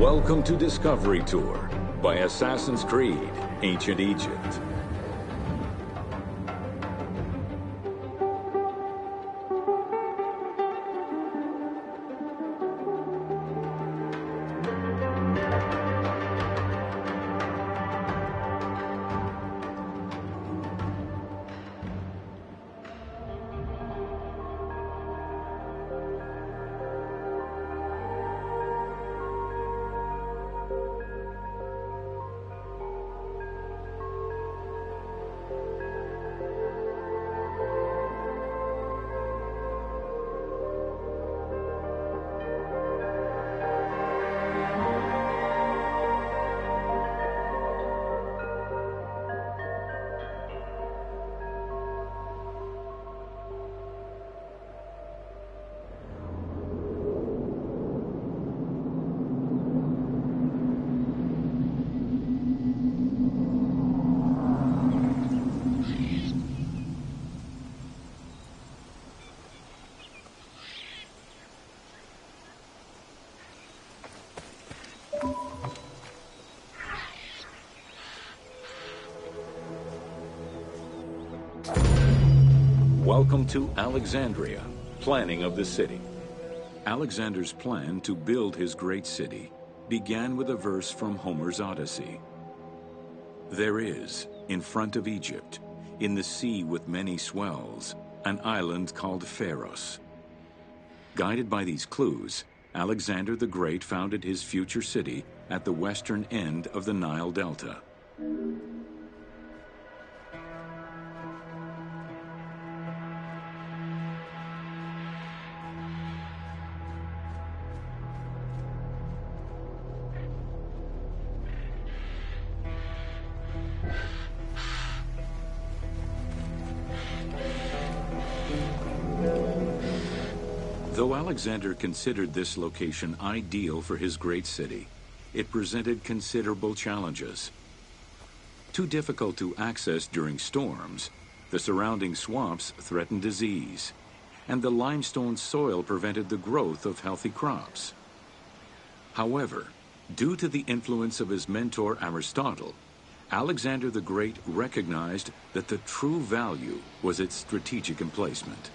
Welcome to Discovery Tour by Assassin's Creed, Ancient Egypt. Welcome to Alexandria, planning of the city. Alexander's plan to build his great city began with a verse from Homer's Odyssey. There is, in front of Egypt, in the sea with many swells, an island called Pharos. Guided by these clues, Alexander the Great founded his future city at the western end of the Nile Delta. Though Alexander considered this location ideal for his great city, it presented considerable challenges. Too difficult to access during storms, the surrounding swamps threatened disease, and the limestone soil prevented the growth of healthy crops. However, due to the influence of his mentor Aristotle, Alexander the Great recognized that the true value was its strategic emplacement.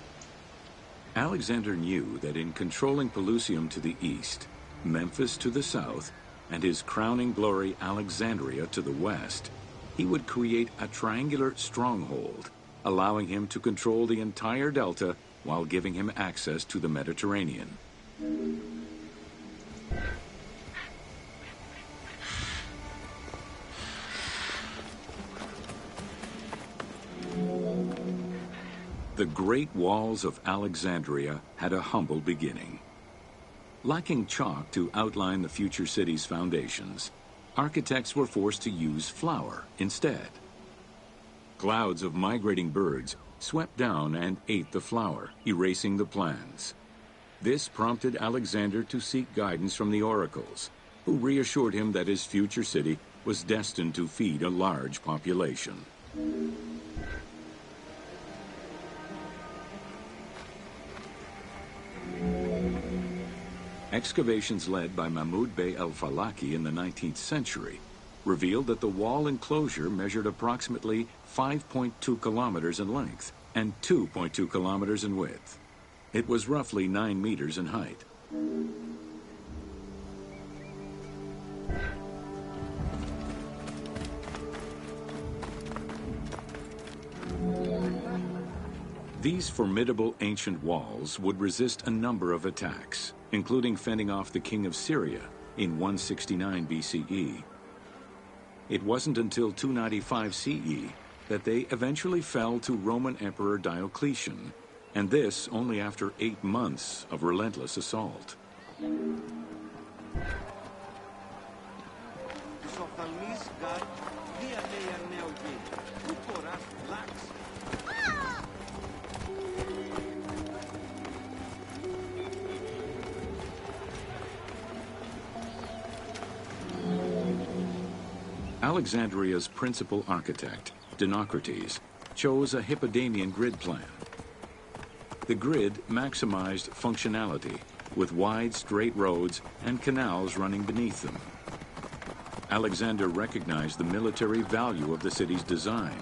Alexander knew that in controlling Pelusium to the east, Memphis to the south, and his crowning glory Alexandria to the west, he would create a triangular stronghold, allowing him to control the entire delta while giving him access to the Mediterranean. The great walls of Alexandria had a humble beginning. Lacking chalk to outline the future city's foundations, architects were forced to use flour instead. Clouds of migrating birds swept down and ate the flour, erasing the plans. This prompted Alexander to seek guidance from the oracles, who reassured him that his future city was destined to feed a large population. Excavations led by Mahmud Bey el-Falaki in the 19th century revealed that the wall enclosure measured approximately 5.2 kilometers in length and 2.2 kilometers in width. It was roughly 9 meters in height. These formidable ancient walls would resist a number of attacks, including fending off the king of Syria in 169 BCE. It wasn't until 295 CE that they eventually fell to Roman Emperor Diocletian, and this only after 8 months of relentless assault. Alexandria's principal architect, Dinocrates, chose a Hippodamian grid plan. The grid maximized functionality, with wide, straight roads and canals running beneath them. Alexander recognized the military value of the city's design.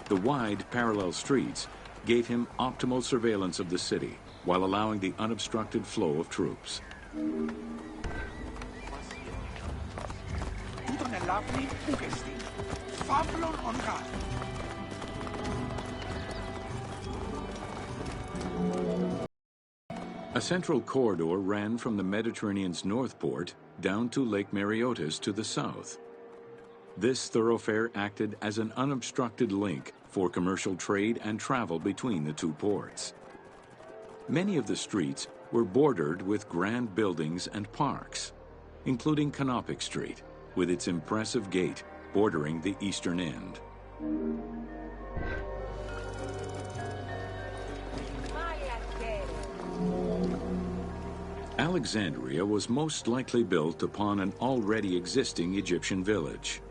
The wide, parallel streets gave him optimal surveillance of the city, while allowing the unobstructed flow of troops. A central corridor ran from the Mediterranean's north port down to Lake Mareotis to the south. This thoroughfare acted as an unobstructed link for commercial trade and travel between the two ports. Many of the streets were bordered with grand buildings and parks, including Canopic Street, with its impressive gate bordering the eastern end. Alexandria was most likely built upon an already existing Egyptian village.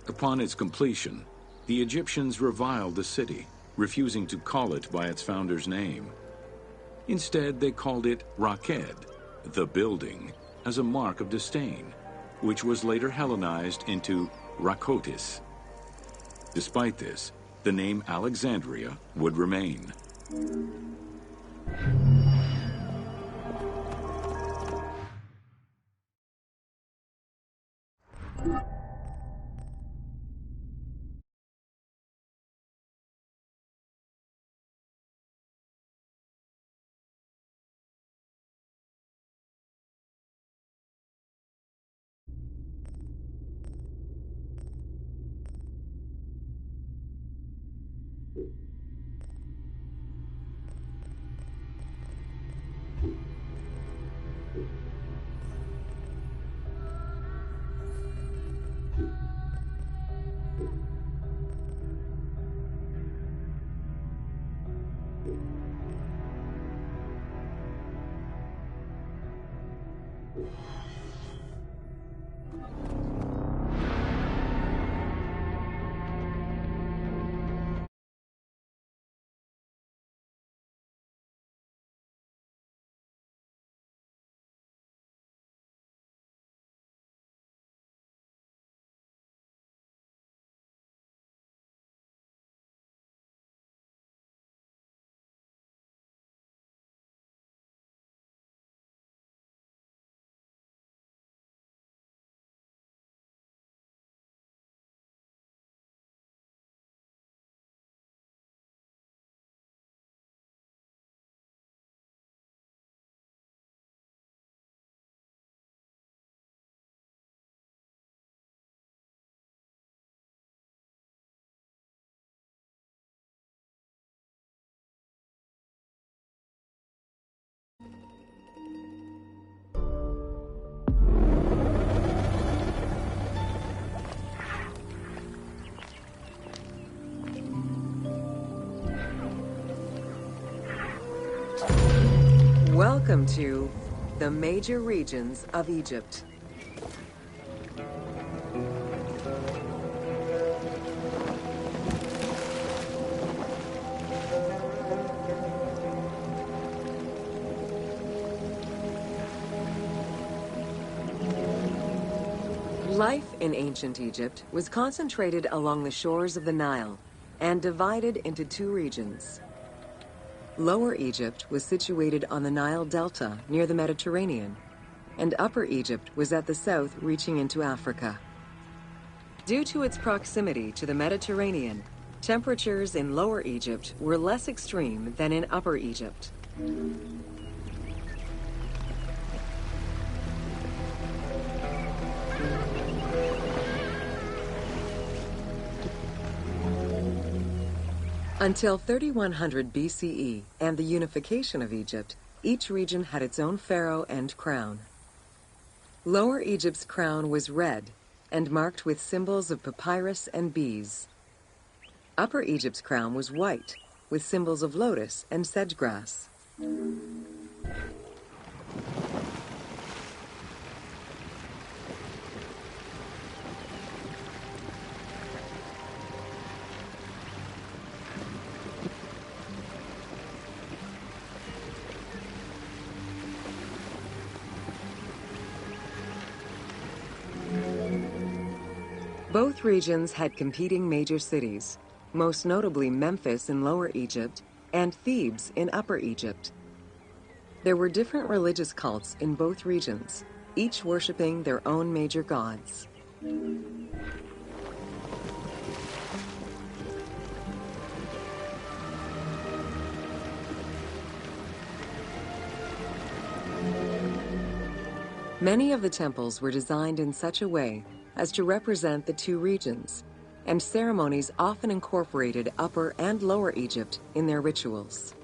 Upon its completion, the Egyptians reviled the city, refusing to call it by its founder's name. Instead, they called it Raked, the building, as a mark of disdain, which was later Hellenized into Rakotis. Despite this, the name Alexandria would remain. Welcome to the major regions of Egypt. Life in ancient Egypt was concentrated along the shores of the Nile and divided into two regions. Lower Egypt was situated on the Nile Delta near the Mediterranean, and Upper Egypt was at the south reaching into Africa. Due to its proximity to the Mediterranean, temperatures in Lower Egypt were less extreme than in Upper Egypt. Until 3100 BCE and the unification of Egypt, each region had its own pharaoh and crown. Lower Egypt's crown was red and marked with symbols of papyrus and bees. Upper Egypt's crown was white with symbols of lotus and sedge grass. Both regions had competing major cities, most notably Memphis in Lower Egypt and Thebes in Upper Egypt. There were different religious cults in both regions, each worshiping their own major gods. Many of the temples were designed in such a way as to represent the two regions, and ceremonies often incorporated Upper and Lower Egypt in their rituals.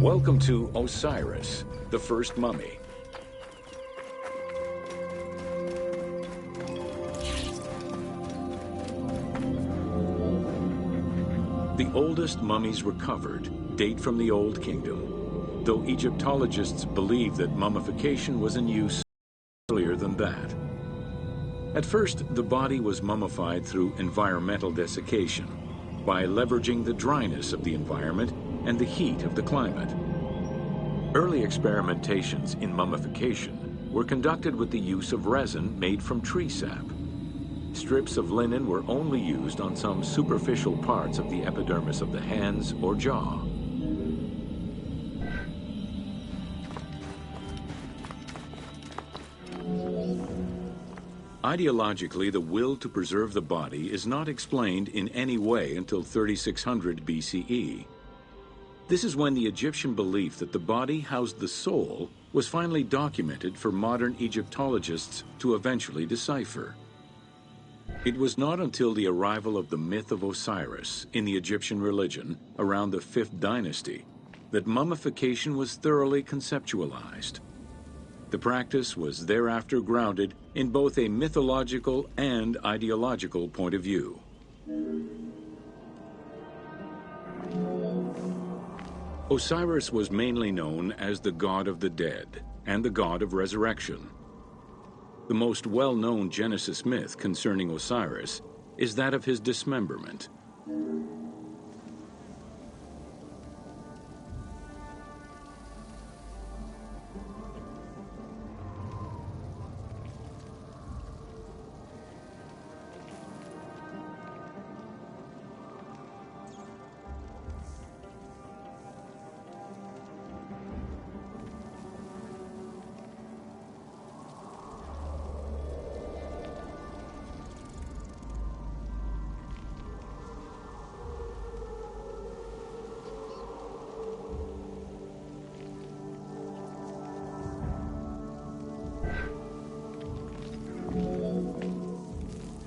Welcome to Osiris, the first mummy. The oldest mummies recovered date from the Old Kingdom, though Egyptologists believe that mummification was in use earlier than that. At first, the body was mummified through environmental desiccation, by leveraging the dryness of the environment and the heat of the climate. Early experimentations in mummification were conducted with the use of resin made from tree sap. Strips of linen were only used on some superficial parts of the epidermis of the hands or jaw. Ideologically, the will to preserve the body is not explained in any way until 3600 BCE. This is when the Egyptian belief that the body housed the soul was finally documented for modern Egyptologists to eventually decipher. It was not until the arrival of the myth of Osiris in the Egyptian religion around the 5th dynasty that mummification was thoroughly conceptualized. The practice was thereafter grounded in both a mythological and ideological point of view. Osiris was mainly known as the god of the dead and the god of resurrection. The most well-known Genesis myth concerning Osiris is that of his dismemberment.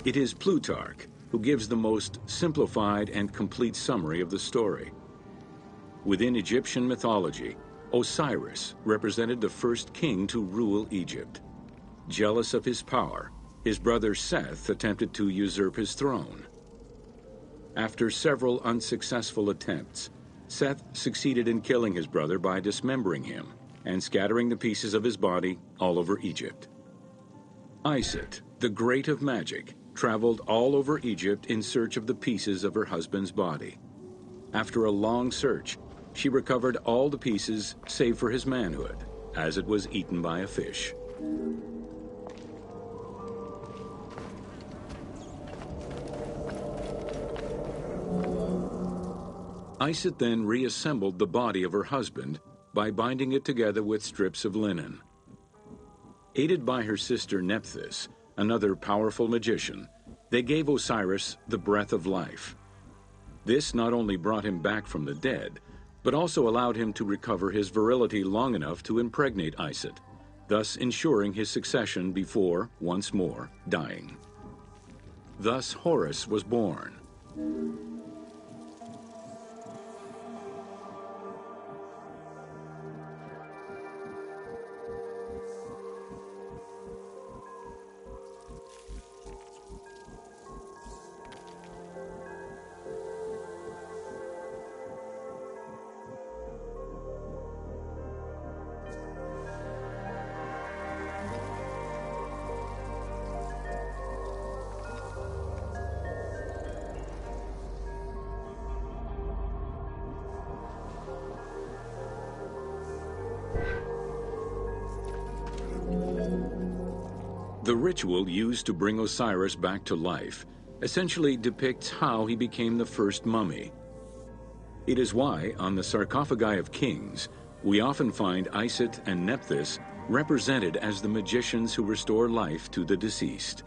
It is Plutarch who gives the most simplified and complete summary of the story. Within Egyptian mythology, Osiris represented the first king to rule Egypt. Jealous of his power, his brother Seth attempted to usurp his throne. After several unsuccessful attempts, Seth succeeded in killing his brother by dismembering him and scattering the pieces of his body all over Egypt. Isis, the Great of Magic, traveled all over Egypt in search of the pieces of her husband's body. After a long search, she recovered all the pieces save for his manhood, as it was eaten by a fish. Isis then reassembled the body of her husband by binding it together with strips of linen. Aided by her sister Nephthys, another powerful magician, They gave Osiris the breath of life. This not only brought him back from the dead, but also allowed him to recover his virility long enough to impregnate Iset, thus ensuring his succession before, once more, dying. Thus Horus was born. The ritual used to bring Osiris back to life essentially depicts how he became the first mummy. It is why, on the sarcophagi of kings, we often find Iset and Nephthys represented as the magicians who restore life to the deceased.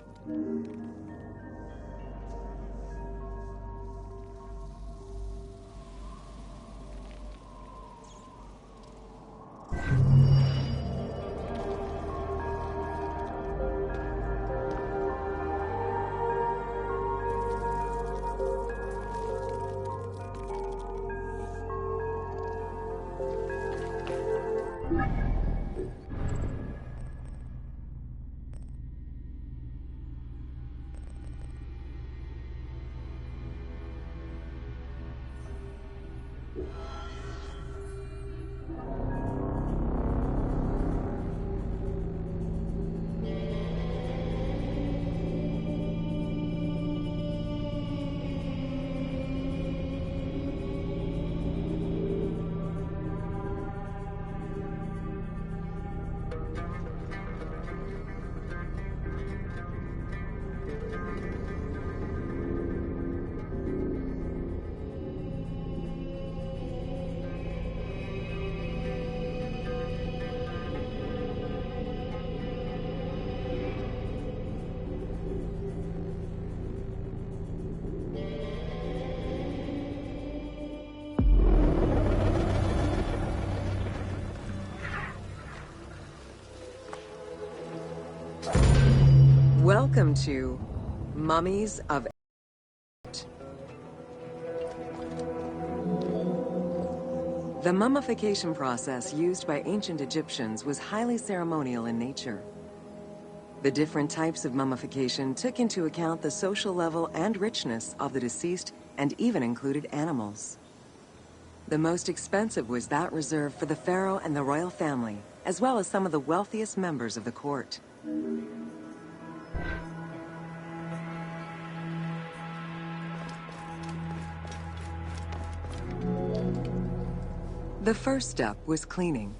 Welcome to Mummies of Egypt. The mummification process used by ancient Egyptians was highly ceremonial in nature. The different types of mummification took into account the social level and richness of the deceased and even included animals. The most expensive was that reserved for the pharaoh and the royal family, as well as some of the wealthiest members of the court. The first step was cleaning.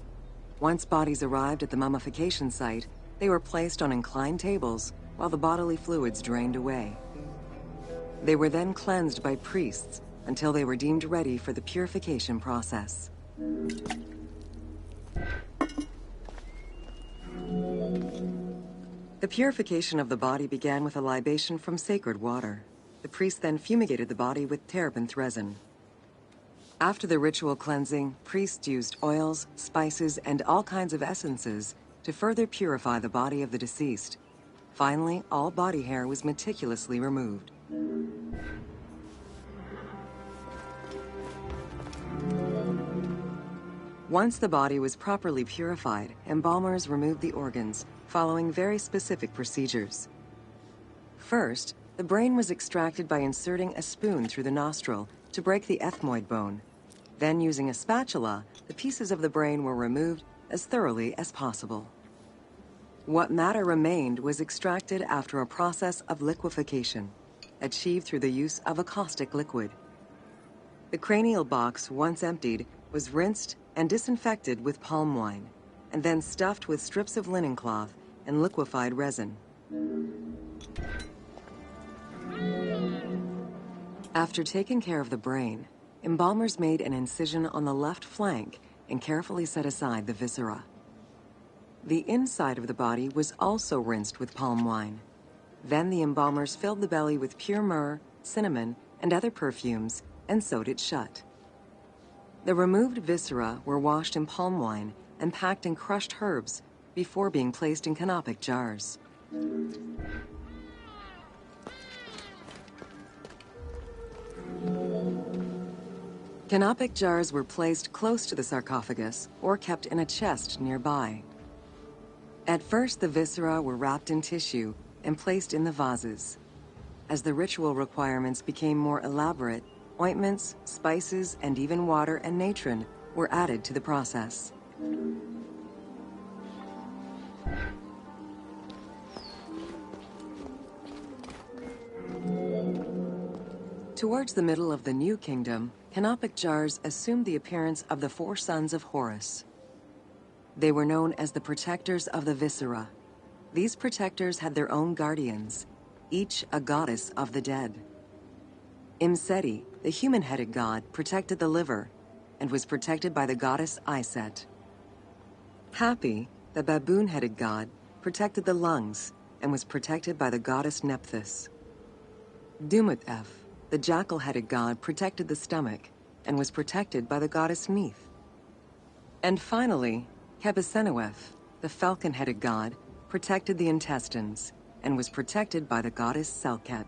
Once bodies arrived at the mummification site, they were placed on inclined tables while the bodily fluids drained away. They were then cleansed by priests until they were deemed ready for the purification process. The purification of the body began with a libation from sacred water. The priest then fumigated the body with terebinth resin. After the ritual cleansing, priests used oils, spices, and all kinds of essences to further purify the body of the deceased. Finally, all body hair was meticulously removed. Once the body was properly purified, embalmers removed the organs, following very specific procedures. First, the brain was extracted by inserting a spoon through the nostril to break the ethmoid bone. Then, using a spatula, the pieces of the brain were removed as thoroughly as possible. What matter remained was extracted after a process of liquefaction, achieved through the use of a caustic liquid. The cranial box, once emptied, was rinsed and disinfected with palm wine, and then stuffed with strips of linen cloth and liquefied resin. After taking care of the brain, embalmers made an incision on the left flank and carefully set aside the viscera. The inside of the body was also rinsed with palm wine. Then the embalmers filled the belly with pure myrrh, cinnamon, and other perfumes, and sewed it shut. The removed viscera were washed in palm wine and packed in crushed herbs before being placed in canopic jars. Canopic jars were placed close to the sarcophagus or kept in a chest nearby. At first, the viscera were wrapped in tissue and placed in the vases. As the ritual requirements became more elaborate, ointments, spices, and even water and natron were added to the process. Towards the middle of the New Kingdom, canopic jars assumed the appearance of the 4 sons of Horus. They were known as the protectors of the viscera. These protectors had their own guardians, each a goddess of the dead. Imseti, the human-headed god, protected the liver and was protected by the goddess Iset. Hapi, the baboon-headed god, protected the lungs and was protected by the goddess Nephthys. Dumut-Ef, the jackal-headed god, protected the stomach and was protected by the goddess Neith. And finally, Kebesenuef, the falcon-headed god, protected the intestines and was protected by the goddess Selket.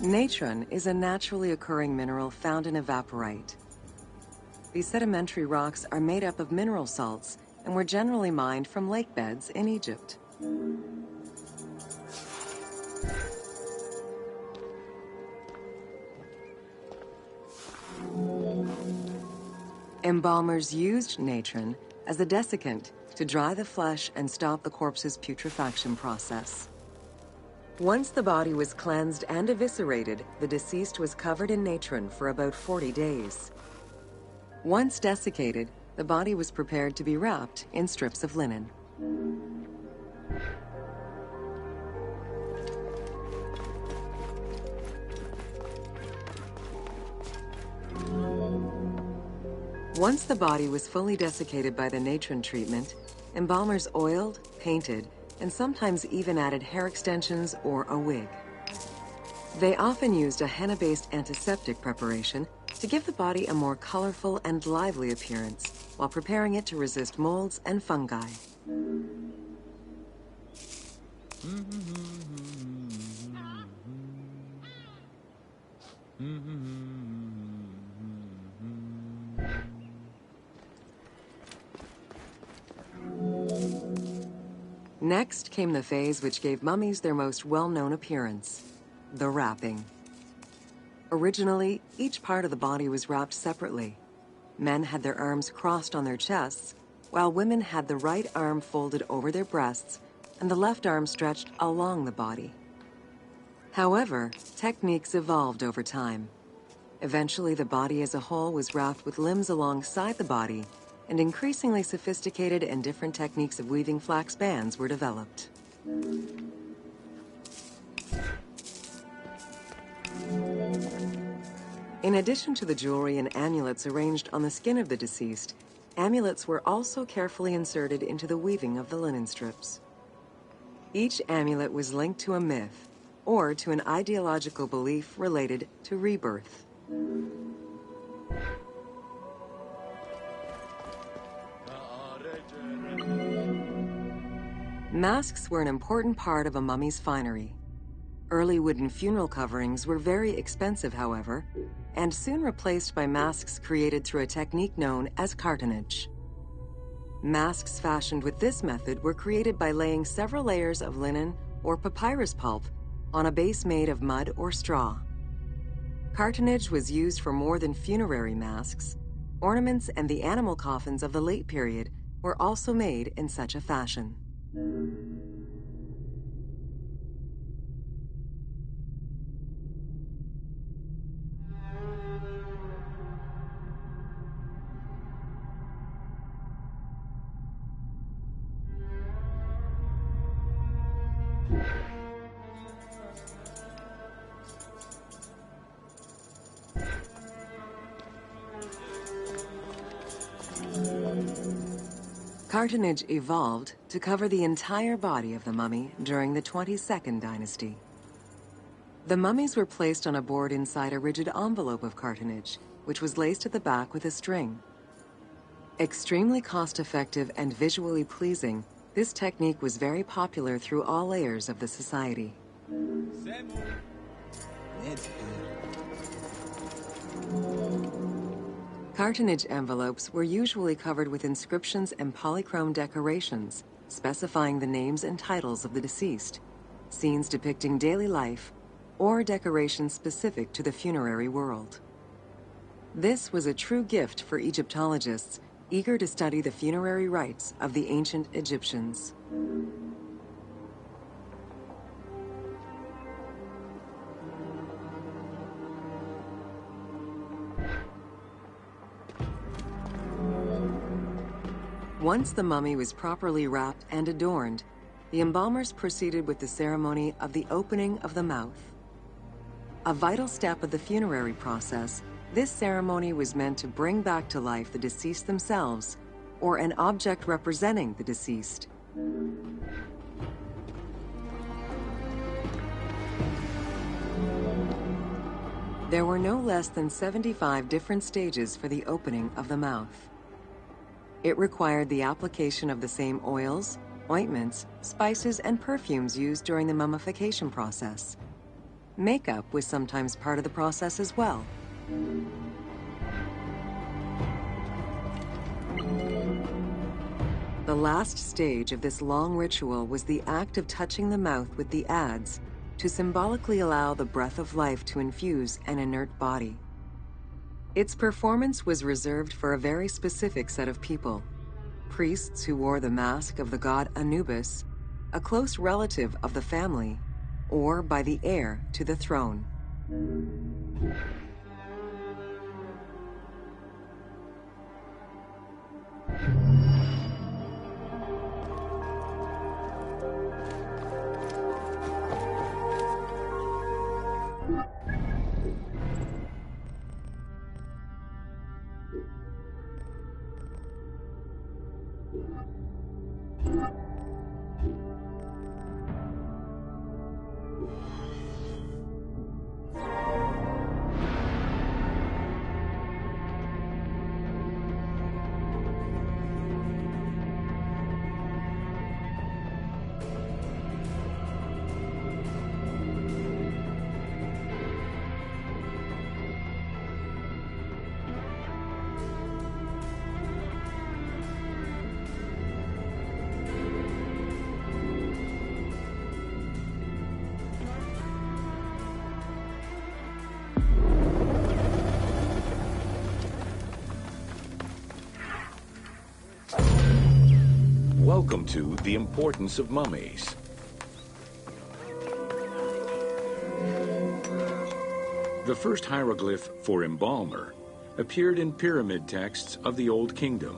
Natron is a naturally occurring mineral found in evaporite. These sedimentary rocks are made up of mineral salts and were generally mined from lake beds in Egypt. Embalmers used natron as a desiccant to dry the flesh and stop the corpse's putrefaction process. Once the body was cleansed and eviscerated, the deceased was covered in natron for about 40 days. Once desiccated, the body was prepared to be wrapped in strips of linen. Once the body was fully desiccated by the natron treatment, embalmers oiled, painted, and sometimes even added hair extensions or a wig. They often used a henna-based antiseptic preparation to give the body a more colorful and lively appearance while preparing it to resist molds and fungi. Next came the phase which gave mummies their most well-known appearance, the wrapping. Originally, each part of the body was wrapped separately. Men had their arms crossed on their chests, while women had the right arm folded over their breasts and the left arm stretched along the body. However, techniques evolved over time. Eventually, the body as a whole was wrapped with limbs alongside the body, and increasingly sophisticated and different techniques of weaving flax bands were developed. In addition to the jewelry and amulets arranged on the skin of the deceased, amulets were also carefully inserted into the weaving of the linen strips. Each amulet was linked to a myth or to an ideological belief related to rebirth. Masks were an important part of a mummy's finery. Early wooden funeral coverings were very expensive, however, and soon replaced by masks created through a technique known as cartonnage. Masks fashioned with this method were created by laying several layers of linen or papyrus pulp on a base made of mud or straw. Cartonnage was used for more than funerary masks. Ornaments and the animal coffins of the late period were also made in such a fashion. Cartonnage evolved to cover the entire body of the mummy during the 22nd dynasty. The mummies were placed on a board inside a rigid envelope of cartonnage, which was laced at the back with a string. Extremely cost-effective and visually pleasing, this technique was very popular through all layers of the society. Cartonnage envelopes were usually covered with inscriptions and polychrome decorations, specifying the names and titles of the deceased, scenes depicting daily life, or decorations specific to the funerary world. This was a true gift for Egyptologists eager to study the funerary rites of the ancient Egyptians. Once the mummy was properly wrapped and adorned, the embalmers proceeded with the ceremony of the opening of the mouth. A vital step of the funerary process, this ceremony was meant to bring back to life the deceased themselves, or an object representing the deceased. There were no less than 75 different stages for the opening of the mouth. It required the application of the same oils, ointments, spices, and perfumes used during the mummification process. Makeup was sometimes part of the process as well. The last stage of this long ritual was the act of touching the mouth with the adze to symbolically allow the breath of life to infuse an inert body. Its performance was reserved for a very specific set of people: priests who wore the mask of the god Anubis, a close relative of the family, or by the heir to the throne. Welcome to The Importance of Mummies. The first hieroglyph for embalmer appeared in pyramid texts of the Old Kingdom.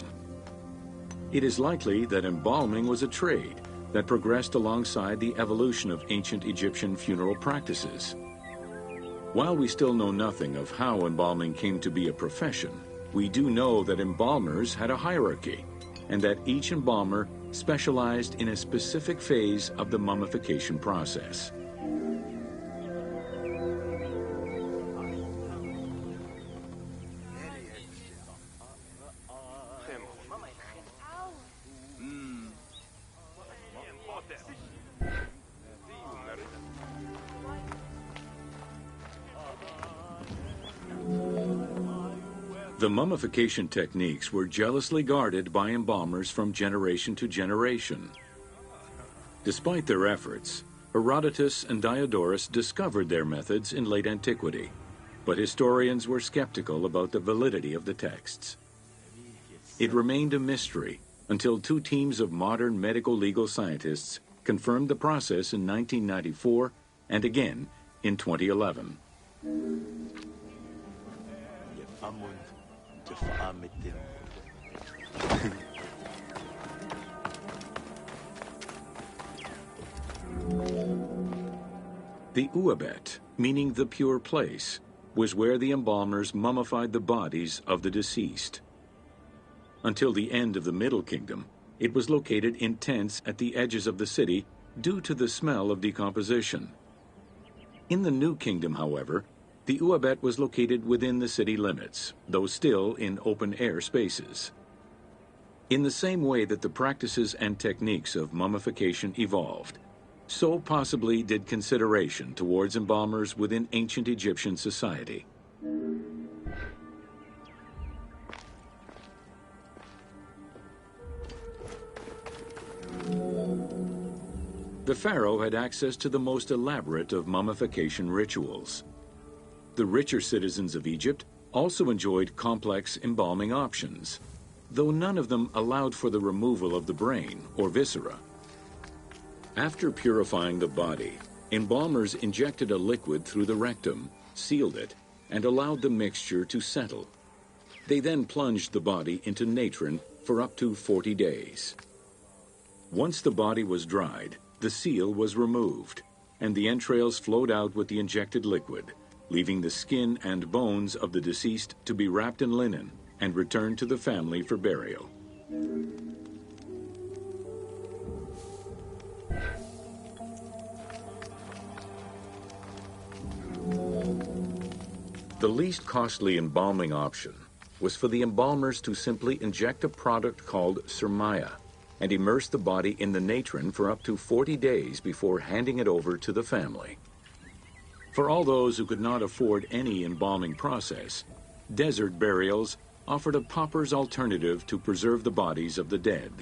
It is likely that embalming was a trade that progressed alongside the evolution of ancient Egyptian funeral practices. While we still know nothing of how embalming came to be a profession, we do know that embalmers had a hierarchy, and that each embalmer specialized in a specific phase of the mummification process. The mummification techniques were jealously guarded by embalmers from generation to generation. Despite their efforts, Herodotus and Diodorus discovered their methods in late antiquity, but historians were skeptical about the validity of the texts. It remained a mystery until two teams of modern medical legal scientists confirmed the process in 1994 and again in 2011. The Uabet, meaning the pure place, was where the embalmers mummified the bodies of the deceased. Until the end of the Middle Kingdom, It was located in tents at the edges of the city due to the smell of decomposition. In the New Kingdom, however, the uabet was located within the city limits, though still in open-air spaces. In the same way that the practices and techniques of mummification evolved, so possibly did consideration towards embalmers within ancient Egyptian society. The pharaoh had access to the most elaborate of mummification rituals. The richer citizens of Egypt also enjoyed complex embalming options, though none of them allowed for the removal of the brain or viscera. After purifying the body, embalmers injected a liquid through the rectum, sealed it, and allowed the mixture to settle. They then plunged the body into natron for up to 40 days. Once the body was dried, the seal was removed, and the entrails flowed out with the injected liquid, leaving the skin and bones of the deceased to be wrapped in linen and returned to the family for burial. The least costly embalming option was for the embalmers to simply inject a product called surmaya and immerse the body in the natron for up to 40 days before handing it over to the family. For all those who could not afford any embalming process, desert burials offered a pauper's alternative to preserve the bodies of the dead.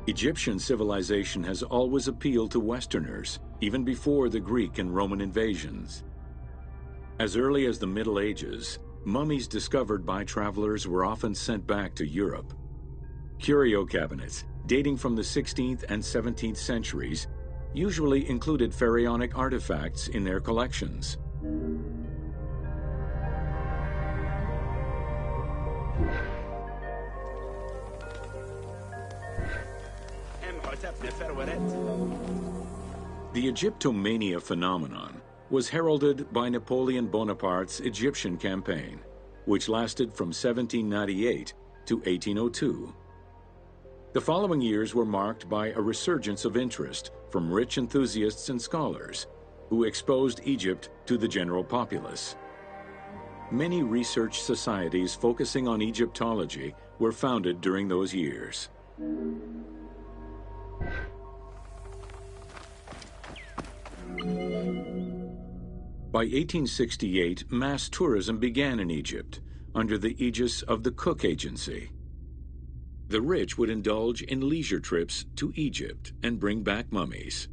Egyptian civilization has always appealed to Westerners, even before the Greek and Roman invasions. As early as the Middle Ages, mummies discovered by travelers were often sent back to Europe. Curio cabinets, dating from the 16th and 17th centuries, usually included pharaonic artifacts in their collections. The Egyptomania phenomenon was heralded by Napoleon Bonaparte's Egyptian campaign, which lasted from 1798 to 1802. The following years were marked by a resurgence of interest from rich enthusiasts and scholars who exposed Egypt to the general populace. Many research societies focusing on Egyptology were founded during those years. By 1868, mass tourism began in Egypt under the aegis of the Cook Agency. The rich would indulge in leisure trips to Egypt and bring back mummies.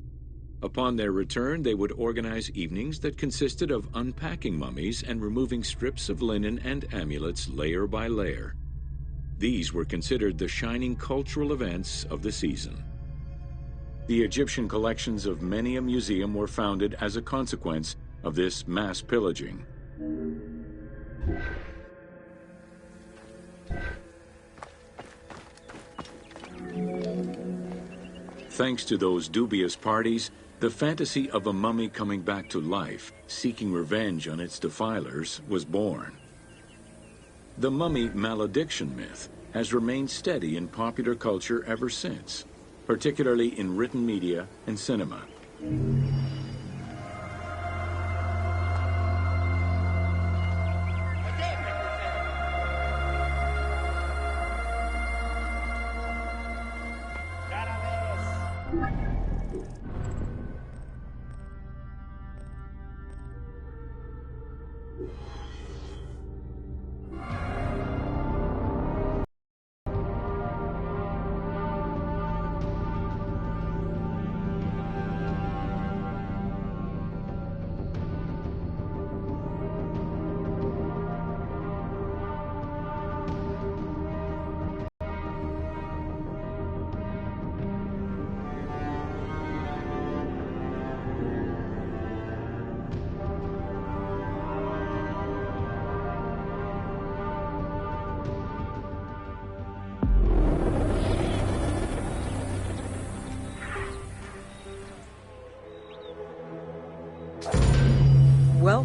Upon their return, they would organize evenings that consisted of unpacking mummies and removing strips of linen and amulets layer by layer. These were considered the shining cultural events of the season. The Egyptian collections of many a museum were founded as a consequence of this mass pillaging. Thanks to those dubious parties, the fantasy of a mummy coming back to life, seeking revenge on its defilers, was born. The mummy malediction myth has remained steady in popular culture ever since, particularly in written media and cinema.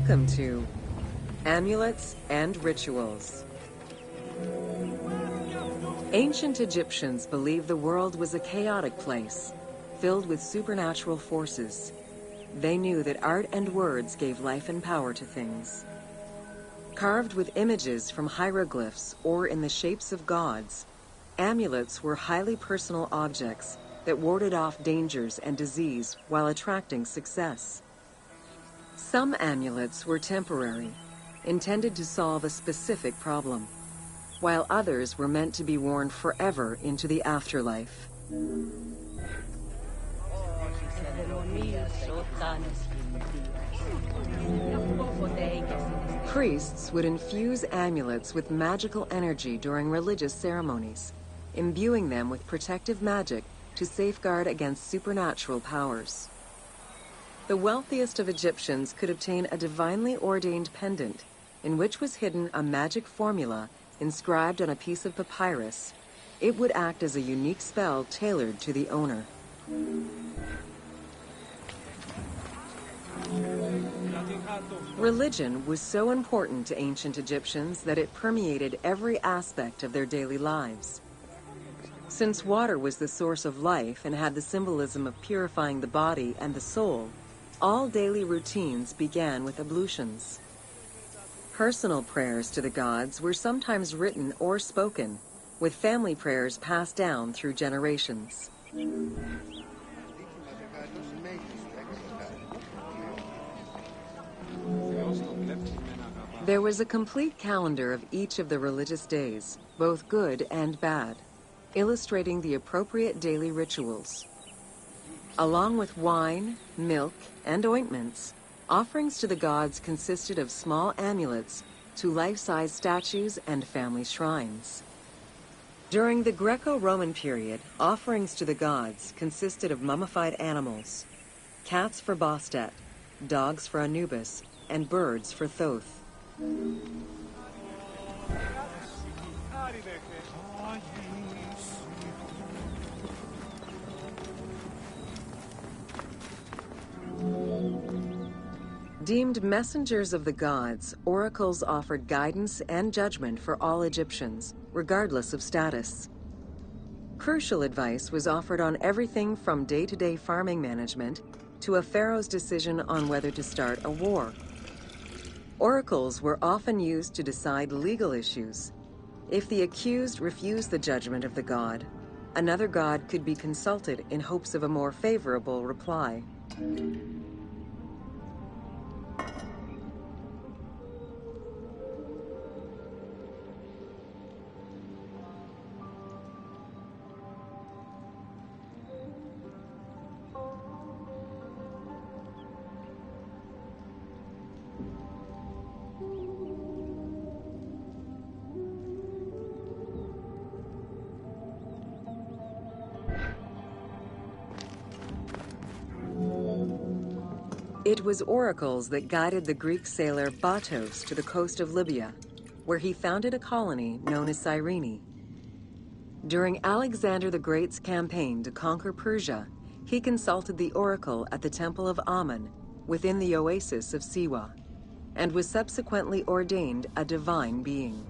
Welcome to Amulets and Rituals. Ancient Egyptians believed the world was a chaotic place, filled with supernatural forces. They knew that art and words gave life and power to things. Carved with images from hieroglyphs or in the shapes of gods, amulets were highly personal objects that warded off dangers and disease while attracting success. Some amulets were temporary, intended to solve a specific problem, while others were meant to be worn forever into the afterlife. Priests would infuse amulets with magical energy during religious ceremonies, imbuing them with protective magic to safeguard against supernatural powers. The wealthiest of Egyptians could obtain a divinely ordained pendant in which was hidden a magic formula inscribed on a piece of papyrus. It would act as a unique spell tailored to the owner. Religion was so important to ancient Egyptians that it permeated every aspect of their daily lives. Since water was the source of life and had the symbolism of purifying the body and the soul, all daily routines began with ablutions. Personal prayers to the gods were sometimes written or spoken, with family prayers passed down through generations. There was a complete calendar of each of the religious days, both good and bad, illustrating the appropriate daily rituals. Along with wine, milk, and ointments, offerings to the gods consisted of small amulets to life-size statues and family shrines. During the Greco-Roman period, offerings to the gods consisted of mummified animals, cats for Bastet, dogs for Anubis, and birds for Thoth. Deemed messengers of the gods, oracles offered guidance and judgment for all Egyptians, regardless of status. Crucial advice was offered on everything from day-to-day farming management to a pharaoh's decision on whether to start a war. Oracles were often used to decide legal issues. If the accused refused the judgment of the god, another god could be consulted in hopes of a more favorable reply. It was oracles that guided the Greek sailor Batos to the coast of Libya, where he founded a colony known as Cyrene. During Alexander the Great's campaign to conquer Persia, he consulted the oracle at the Temple of Amun within the oasis of Siwa, and was subsequently ordained a divine being.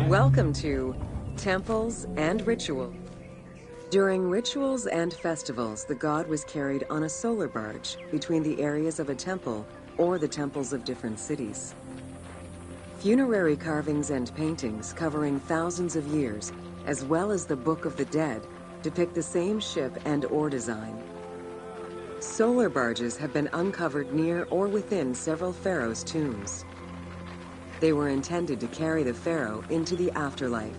Welcome to Temples and Ritual. During rituals and festivals, the god was carried on a solar barge between the areas of a temple or the temples of different cities. Funerary carvings and paintings covering thousands of years, as well as the Book of the Dead, depict the same ship and oar design. Solar barges have been uncovered near or within several pharaohs' tombs. They were intended to carry the pharaoh into the afterlife.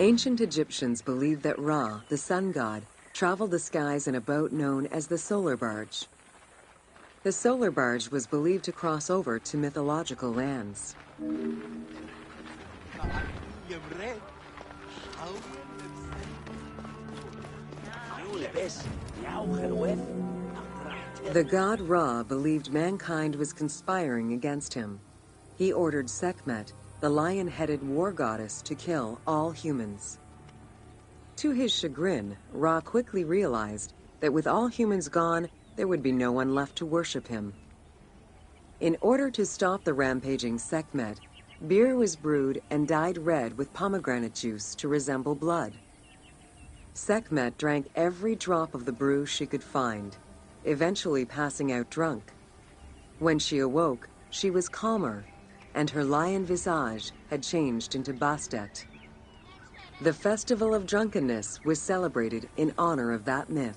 Ancient Egyptians believed that Ra, the sun god, traveled the skies in a boat known as the solar barge. The solar barge was believed to cross over to mythological lands. The god Ra believed mankind was conspiring against him. He ordered Sekhmet, the lion-headed war goddess, to kill all humans. To his chagrin, Ra quickly realized that with all humans gone, there would be no one left to worship him. In order to stop the rampaging Sekhmet, beer was brewed and dyed red with pomegranate juice to resemble blood. Sekhmet drank every drop of the brew she could find, eventually passing out drunk. When she awoke, she was calmer, and her lion visage had changed into Bastet. The Festival of Drunkenness was celebrated in honor of that myth.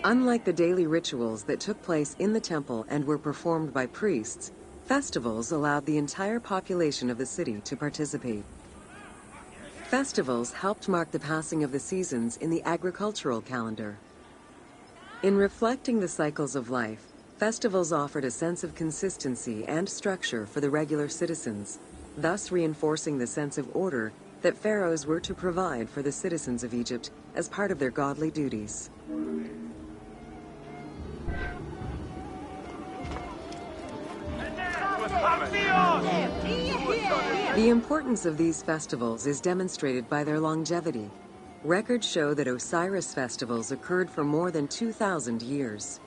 Unlike the daily rituals that took place in the temple and were performed by priests, festivals allowed the entire population of the city to participate. Festivals helped mark the passing of the seasons in the agricultural calendar. In reflecting the cycles of life, festivals offered a sense of consistency and structure for the regular citizens, thus reinforcing the sense of order that pharaohs were to provide for the citizens of Egypt as part of their godly duties. The importance of these festivals is demonstrated by their longevity. Records show that Osiris festivals occurred for more than 2,000 years.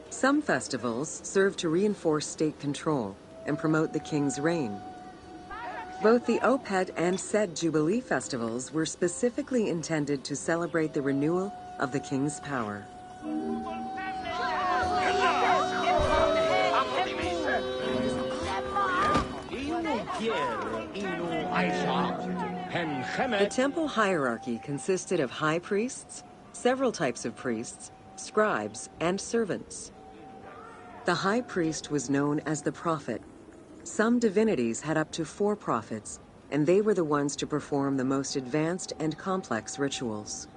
Some festivals serve to reinforce state control and promote the king's reign. Both the Opet and Set Jubilee festivals were specifically intended to celebrate the renewal of the king's power. The temple hierarchy consisted of high priests, several types of priests, scribes, and servants. The high priest was known as the prophet. Some divinities had up to 4 prophets, and they were the ones to perform the most advanced and complex rituals.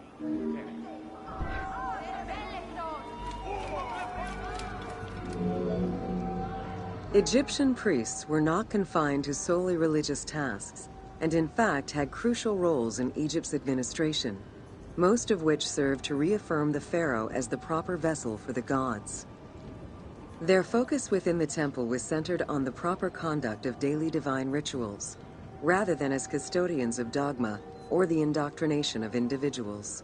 Egyptian priests were not confined to solely religious tasks, and in fact had crucial roles in Egypt's administration, most of which served to reaffirm the pharaoh as the proper vessel for the gods. Their focus within the temple was centered on the proper conduct of daily divine rituals, rather than as custodians of dogma or the indoctrination of individuals.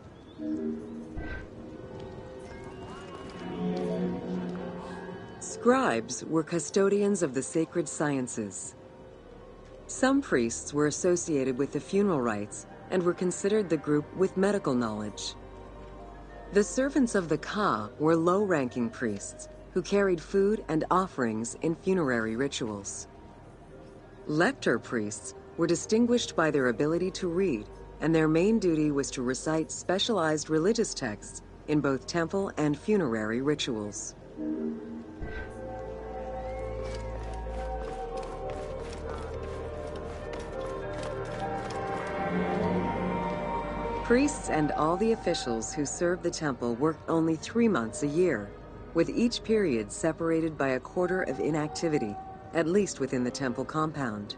Scribes were custodians of the sacred sciences. Some priests were associated with the funeral rites and were considered the group with medical knowledge. The servants of the Ka were low-ranking priests who carried food and offerings in funerary rituals. Lector priests were distinguished by their ability to read, and their main duty was to recite specialized religious texts in both temple and funerary rituals. Priests and all the officials who served the temple worked only 3 months a year, with each period separated by a quarter of inactivity, at least within the temple compound.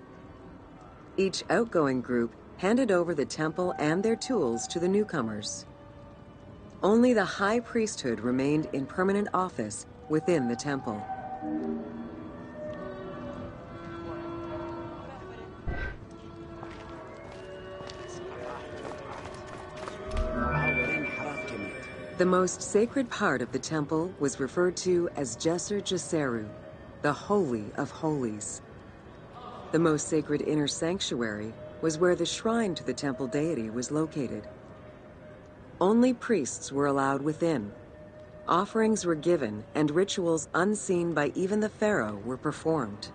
Each outgoing group handed over the temple and their tools to the newcomers. Only the high priesthood remained in permanent office within the temple. The most sacred part of the temple was referred to as Jeser Jeseru, the Holy of Holies. The most sacred inner sanctuary was where the shrine to the temple deity was located. Only priests were allowed within. Offerings were given, and rituals unseen by even the pharaoh were performed.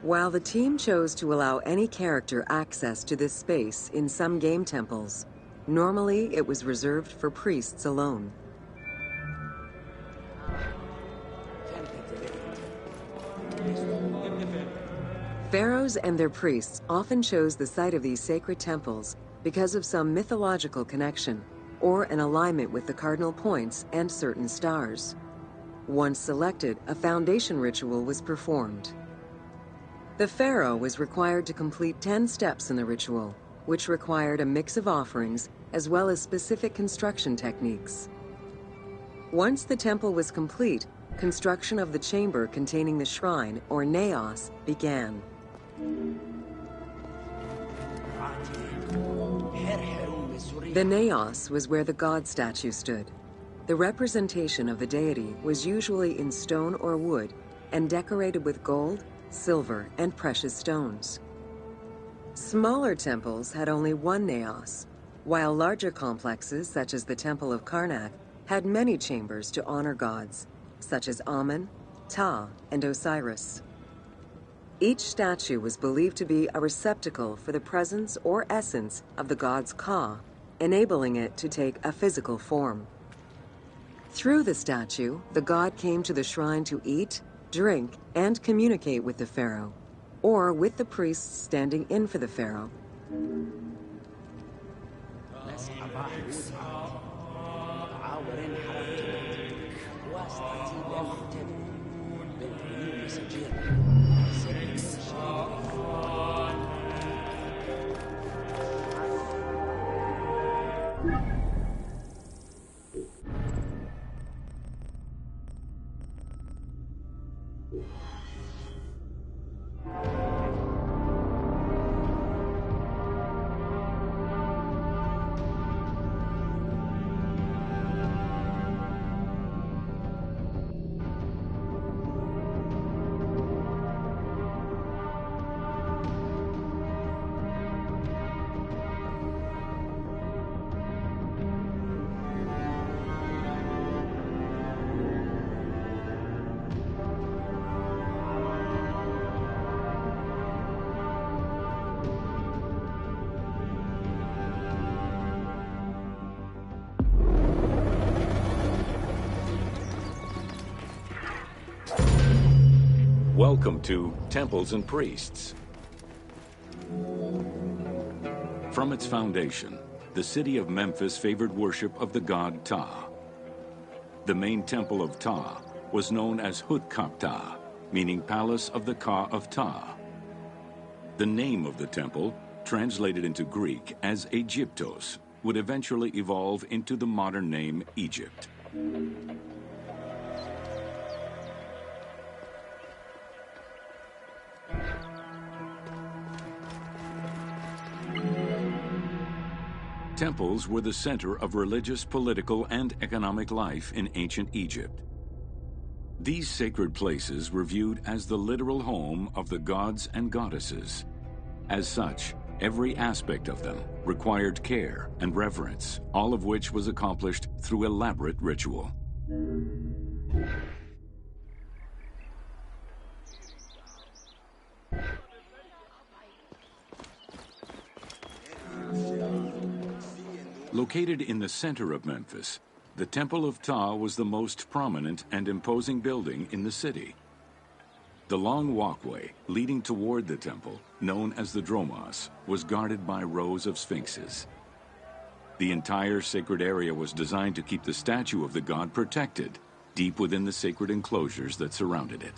While the team chose to allow any character access to this space in some game temples, normally it was reserved for priests alone. Pharaohs and their priests often chose the site of these sacred temples because of some mythological connection or an alignment with the cardinal points and certain stars. Once selected, a foundation ritual was performed. The pharaoh was required to complete 10 steps in the ritual, which required a mix of offerings as well as specific construction techniques. Once the temple was complete, construction of the chamber containing the shrine, or naos, began. The naos was where the god statue stood. The representation of the deity was usually in stone or wood and decorated with gold, silver, and precious stones. Smaller temples had only one naos, while larger complexes, such as the Temple of Karnak, had many chambers to honor gods, such as Amun, Ptah, and Osiris. Each statue was believed to be a receptacle for the presence or essence of the god's Ka, enabling it to take a physical form. Through the statue, the god came to the shrine to eat, drink, and communicate with the pharaoh, or with the priests standing in for the pharaoh. Welcome to Temples and Priests. From its foundation, the city of Memphis favored worship of the god Ptah. The main temple of Ptah was known as Hutkaptah, meaning Palace of the Ka of Ptah. The name of the temple, translated into Greek as Aegyptos, would eventually evolve into the modern name Egypt. Temples were the center of religious, political, and economic life in ancient Egypt. These sacred places were viewed as the literal home of the gods and goddesses. As such, every aspect of them required care and reverence, all of which was accomplished through elaborate ritual. Located in the center of Memphis, the Temple of Ptah was the most prominent and imposing building in the city. The long walkway leading toward the temple, known as the Dromos, was guarded by rows of sphinxes. The entire sacred area was designed to keep the statue of the god protected, deep within the sacred enclosures that surrounded it.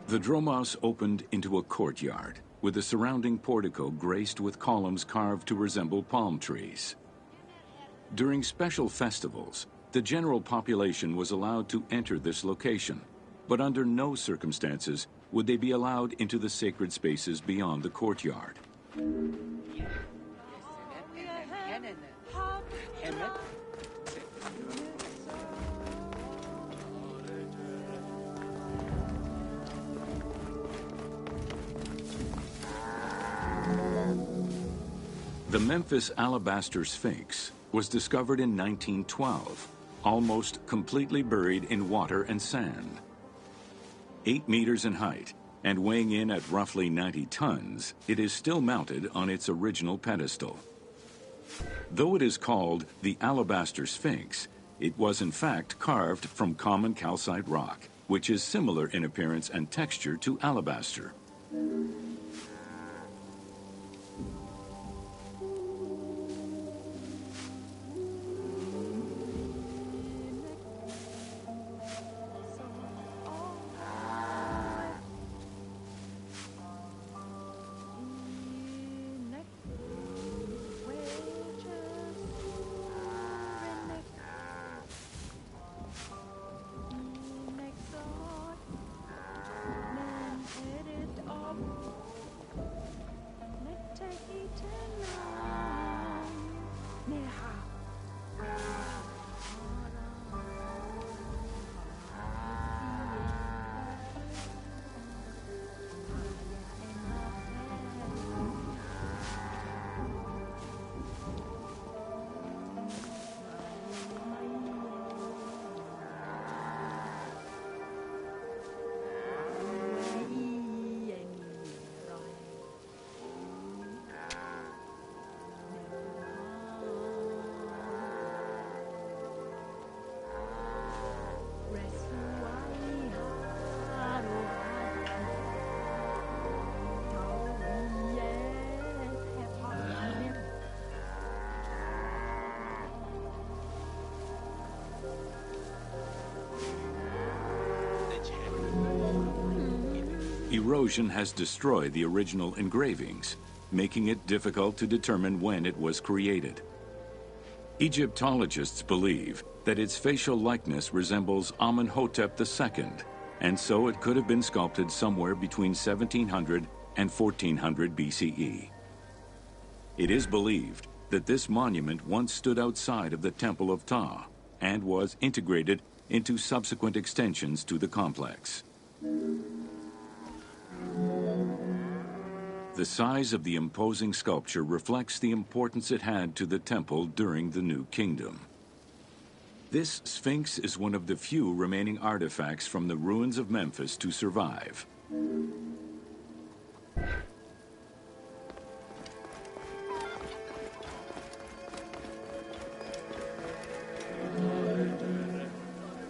The dromos opened into a courtyard, with the surrounding portico graced with columns carved to resemble palm trees. During special festivals, the general population was allowed to enter this location, but under no circumstances would they be allowed into the sacred spaces beyond the courtyard. The Memphis Alabaster Sphinx was discovered in 1912, almost completely buried in water and sand. 8 meters in height and weighing in at roughly 90 tons, it is still mounted on its original pedestal. Though it is called the Alabaster Sphinx, it was in fact carved from common calcite rock, which is similar in appearance and texture to alabaster. Erosion has destroyed the original engravings, making it difficult to determine when it was created. Egyptologists believe that its facial likeness resembles Amenhotep II, and so it could have been sculpted somewhere between 1700 and 1400 BCE. It is believed that this monument once stood outside of the Temple of Ptah and was integrated into subsequent extensions to the complex. The size of the imposing sculpture reflects the importance it had to the temple during the New Kingdom. This Sphinx is one of the few remaining artifacts from the ruins of Memphis to survive.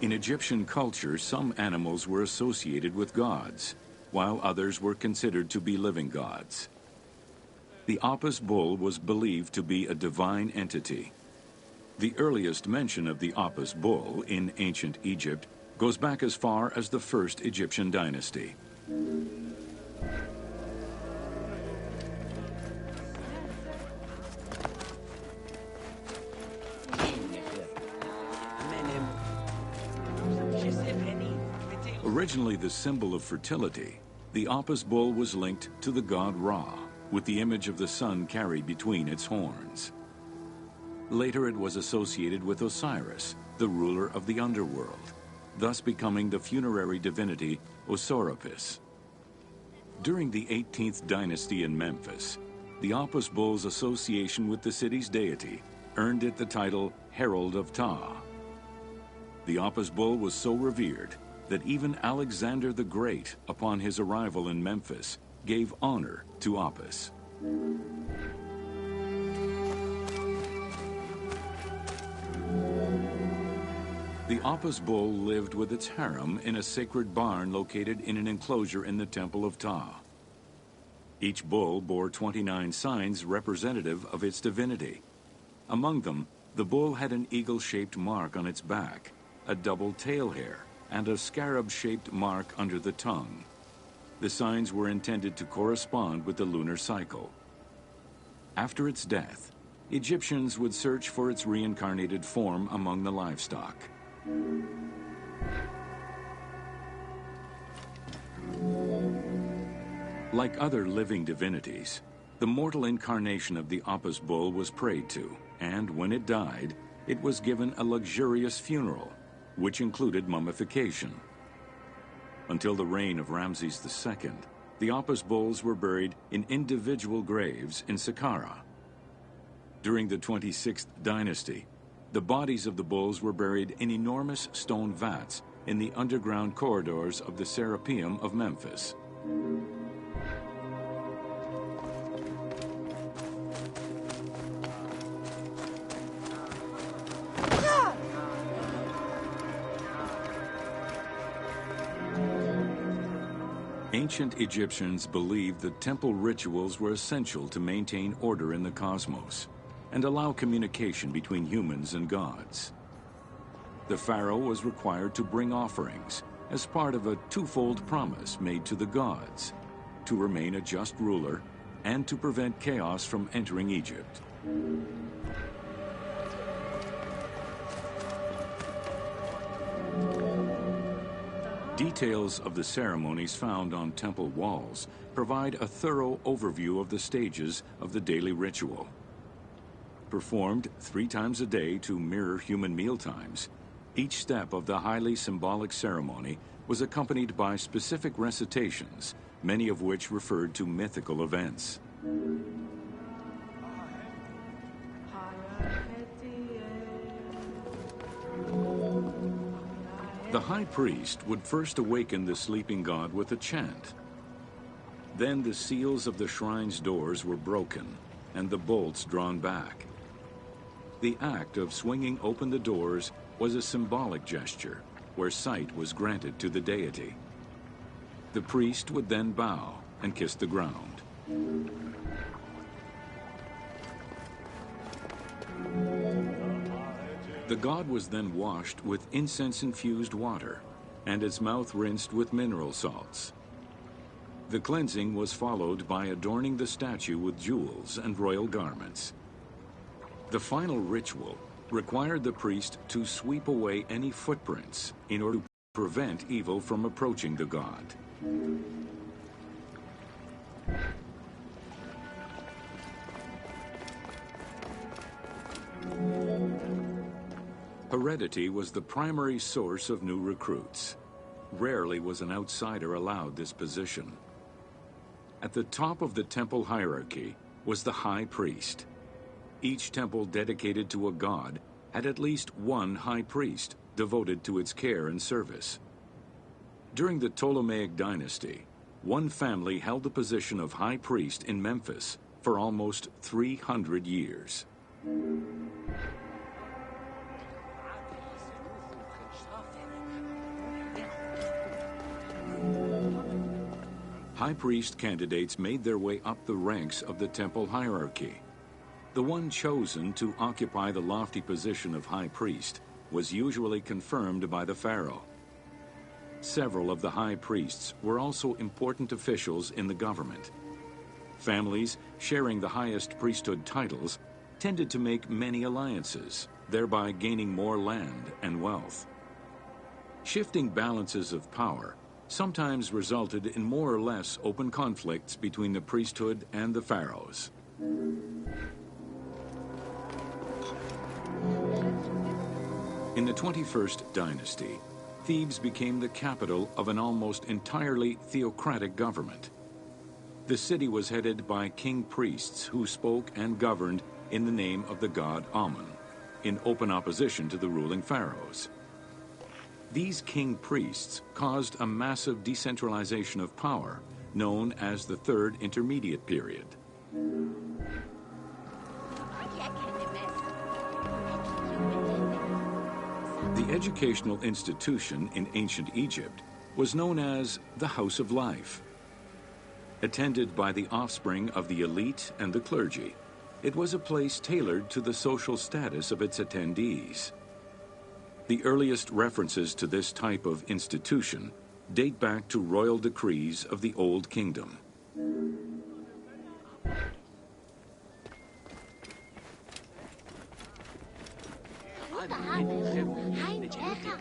In Egyptian culture, some animals were associated with gods, while others were considered to be living gods. The Apis bull was believed to be a divine entity. The earliest mention of the Apis bull in ancient Egypt goes back as far as the first Egyptian dynasty. Originally the symbol of fertility, the Apis bull was linked to the god Ra, with the image of the sun carried between its horns. Later it was associated with Osiris, the ruler of the underworld, thus becoming the funerary divinity Osiropis. During the 18th dynasty in Memphis, the Apis bull's association with the city's deity earned it the title Herald of Ptah. The Apis bull was so revered that even Alexander the Great, upon his arrival in Memphis, gave honor to Apis. The Apis bull lived with its harem in a sacred barn located in an enclosure in the Temple of Ptah. Each bull bore 29 signs representative of its divinity. Among them, The bull had an eagle-shaped mark on its back, a double tail hair, and a scarab-shaped mark under the tongue. The signs were intended to correspond with the lunar cycle. After its death, Egyptians would search for its reincarnated form among the livestock. Like other living divinities, the mortal incarnation of the Apis bull was prayed to, and when it died, it was given a luxurious funeral, which included mummification. Until the reign of Ramses II, the Apis bulls were buried in individual graves in Saqqara. During the 26th dynasty, the bodies of the bulls were buried in enormous stone vats in the underground corridors of the Serapeum of Memphis. Ancient Egyptians believed that temple rituals were essential to maintain order in the cosmos and allow communication between humans and gods. The pharaoh was required to bring offerings as part of a twofold promise made to the gods: to remain a just ruler and to prevent chaos from entering Egypt. Details of the ceremonies found on temple walls provide a thorough overview of the stages of the daily ritual. Performed 3 times a day to mirror human mealtimes, each step of the highly symbolic ceremony was accompanied by specific recitations, many of which referred to mythical events. The high priest would first awaken the sleeping god with a chant. Then the seals of the shrine's doors were broken and the bolts drawn back. The act of swinging open the doors was a symbolic gesture where sight was granted to the deity. The priest would then bow and kiss the ground. The god was then washed with incense-infused water and its mouth rinsed with mineral salts. The cleansing was followed by adorning the statue with jewels and royal garments. The final ritual required the priest to sweep away any footprints in order to prevent evil from approaching the god. Heredity was the primary source of new recruits. Rarely was an outsider allowed this position. At the top of the temple hierarchy was the high priest. Each temple dedicated to a god had at least one high priest devoted to its care and service. During the Ptolemaic dynasty, one family held the position of high priest in Memphis for almost 300 years. High priest candidates made their way up the ranks of the temple hierarchy. The one chosen to occupy the lofty position of high priest was usually confirmed by the pharaoh. Several of the high priests were also important officials in the government. Families sharing the highest priesthood titles tended to make many alliances, thereby gaining more land and wealth. Shifting balances of power sometimes resulted in more or less open conflicts between the priesthood and the pharaohs. In the 21st dynasty, Thebes became the capital of an almost entirely theocratic government. The city was headed by king priests who spoke and governed in the name of the god Amun, in open opposition to the ruling pharaohs. These king priests caused a massive decentralization of power, known as the Third Intermediate Period. The educational institution in ancient Egypt was known as the House of Life. Attended by the offspring of the elite and the clergy, It was a place tailored to the social status of its attendees. The earliest references to this type of institution date back to royal decrees of the Old Kingdom.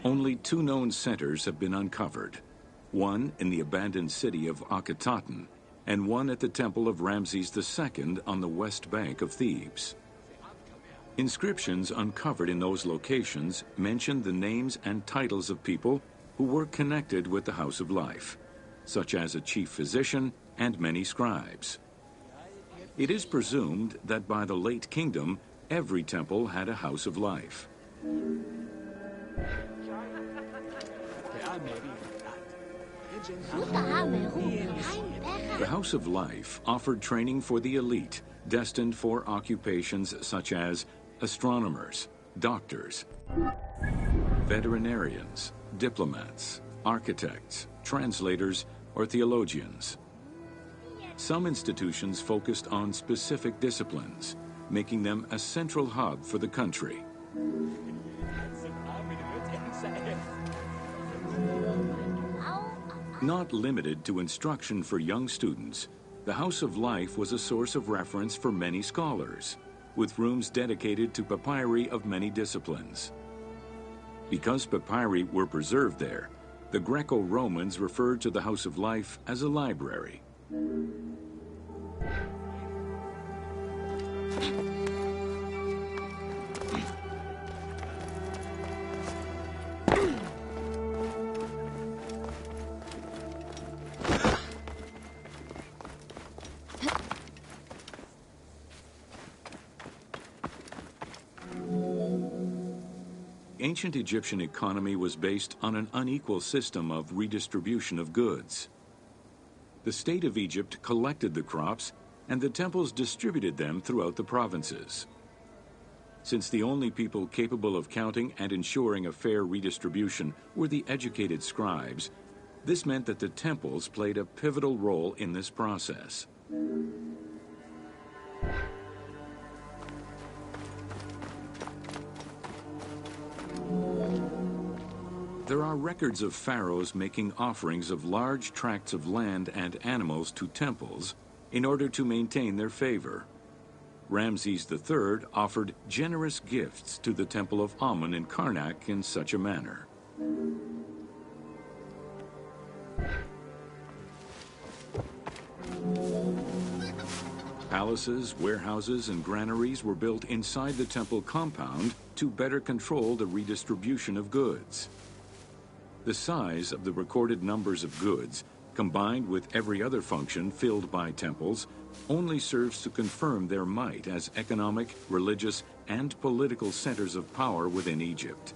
Only 2 known centers have been uncovered, one in the abandoned city of Akhetaten, and one at the temple of Ramses II on the west bank of Thebes. Inscriptions uncovered in those locations mention the names and titles of people who were connected with the House of Life, such as a chief physician and many scribes. It is presumed that by the late kingdom, every temple had a House of Life. The House of Life offered training for the elite, destined for occupations such as astronomers, doctors, veterinarians, diplomats, architects, translators, or theologians. Some institutions focused on specific disciplines, making them a central hub for the country. Not limited to instruction for young students, the House of Life was a source of reference for many scholars, with rooms dedicated to papyri of many disciplines. Because papyri were preserved there, the Greco-Romans referred to the House of Life as a library. Ancient Egyptian economy was based on an unequal system of redistribution of goods. The state of Egypt collected the crops, and the temples distributed them throughout the provinces. Since the only people capable of counting and ensuring a fair redistribution were the educated scribes, this meant that the temples played a pivotal role in this process. There are records of pharaohs making offerings of large tracts of land and animals to temples in order to maintain their favor. Ramses III offered generous gifts to the temple of Amun in Karnak in such a manner. Palaces, warehouses, and granaries were built inside the temple compound to better control the redistribution of goods. The size of the recorded numbers of goods, combined with every other function filled by temples, only serves to confirm their might as economic, religious, and political centers of power within Egypt.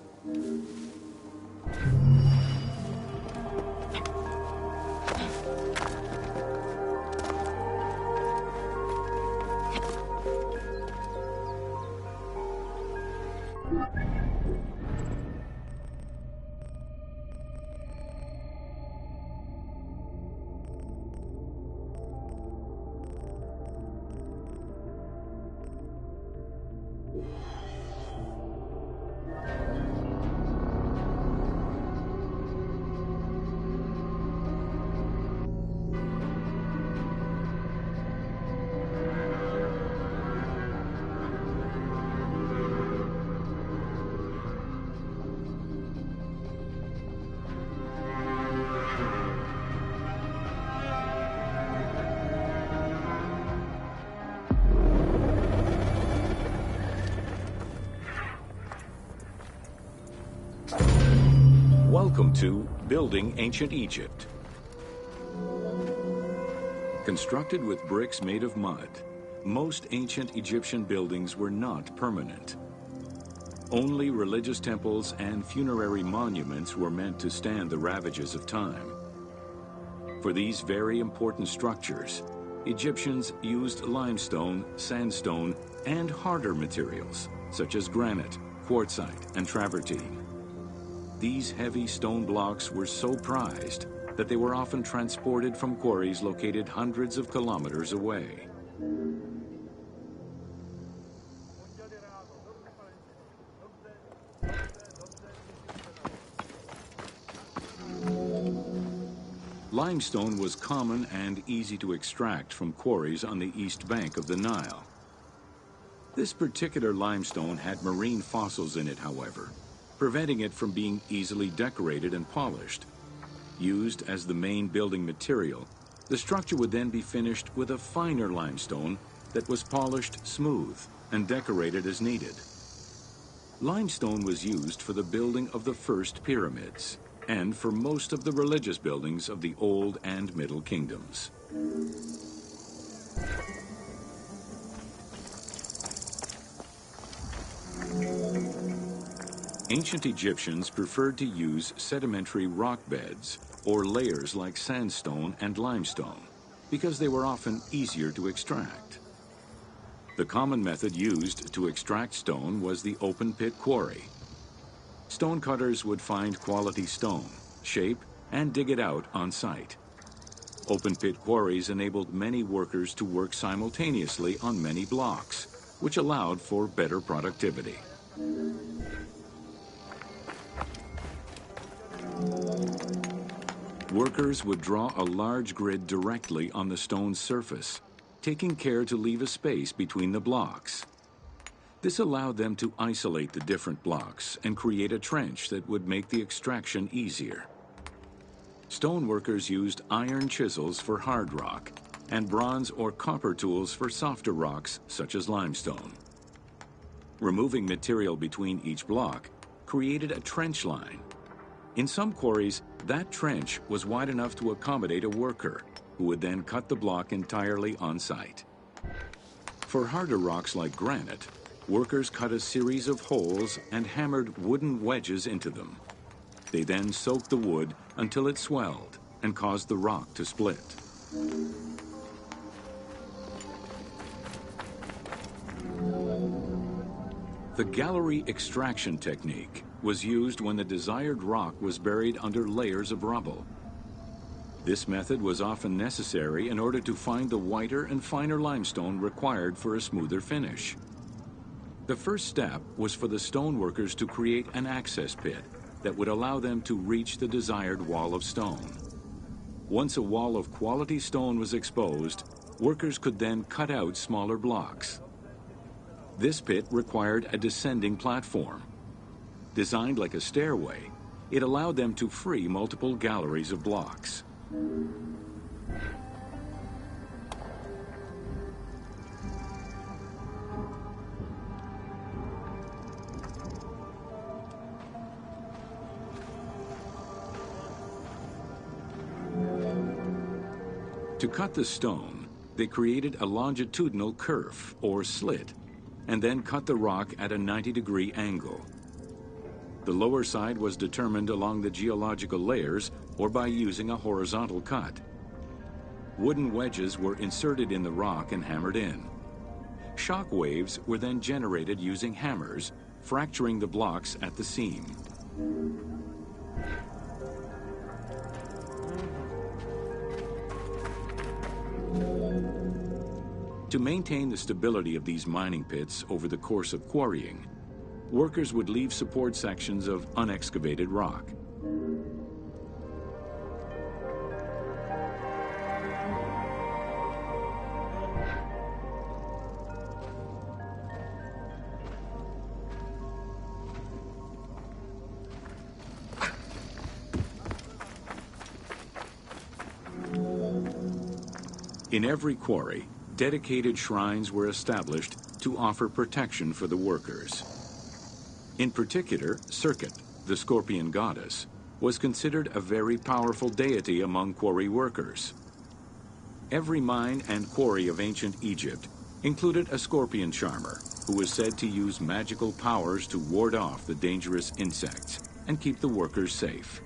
Welcome to Building Ancient Egypt. Constructed with bricks made of mud, most ancient Egyptian buildings were not permanent. Only religious temples and funerary monuments were meant to stand the ravages of time. For these very important structures, Egyptians used limestone, sandstone, and harder materials, such as granite, quartzite, and travertine. These heavy stone blocks were so prized that they were often transported from quarries located hundreds of kilometers away. Limestone was common and easy to extract from quarries on the east bank of the Nile. This particular limestone had marine fossils in it, however, preventing it from being easily decorated and polished. Used as the main building material, the structure would then be finished with a finer limestone that was polished smooth and decorated as needed. Limestone was used for the building of the first pyramids and for most of the religious buildings of the Old and Middle Kingdoms. Ancient Egyptians preferred to use sedimentary rock beds or layers like sandstone and limestone because they were often easier to extract. The common method used to extract stone was the open pit quarry. Stonecutters would find quality stone, shape, and dig it out on site. Open pit quarries enabled many workers to work simultaneously on many blocks, which allowed for better productivity. Workers would draw a large grid directly on the stone's surface, taking care to leave a space between the blocks. This allowed them to isolate the different blocks and create a trench that would make the extraction easier. Stoneworkers used iron chisels for hard rock and bronze or copper tools for softer rocks such as limestone. Removing material between each block created a trench line. In some quarries, that trench was wide enough to accommodate a worker, who would then cut the block entirely on site. For harder rocks like granite, workers cut a series of holes and hammered wooden wedges into them. They then soaked the wood until it swelled and caused the rock to split. The gallery extraction technique was used when the desired rock was buried under layers of rubble. This method was often necessary in order to find the whiter and finer limestone required for a smoother finish. The first step was for the stoneworkers to create an access pit that would allow them to reach the desired wall of stone. Once a wall of quality stone was exposed, workers could then cut out smaller blocks. This pit required a descending platform. Designed like a stairway, it allowed them to free multiple galleries of blocks. To cut the stone, they created a longitudinal kerf or slit, and then cut the rock at a 90-degree angle. The lower side was determined along the geological layers or by using a horizontal cut. Wooden wedges were inserted in the rock and hammered in. Shock waves were then generated using hammers, fracturing the blocks at the seam. To maintain the stability of these mining pits over the course of quarrying, workers would leave support sections of unexcavated rock. In every quarry, dedicated shrines were established to offer protection for the workers. In particular, Serket, the scorpion goddess, was considered a very powerful deity among quarry workers. Every mine and quarry of ancient Egypt included a scorpion charmer who was said to use magical powers to ward off the dangerous insects and keep the workers safe.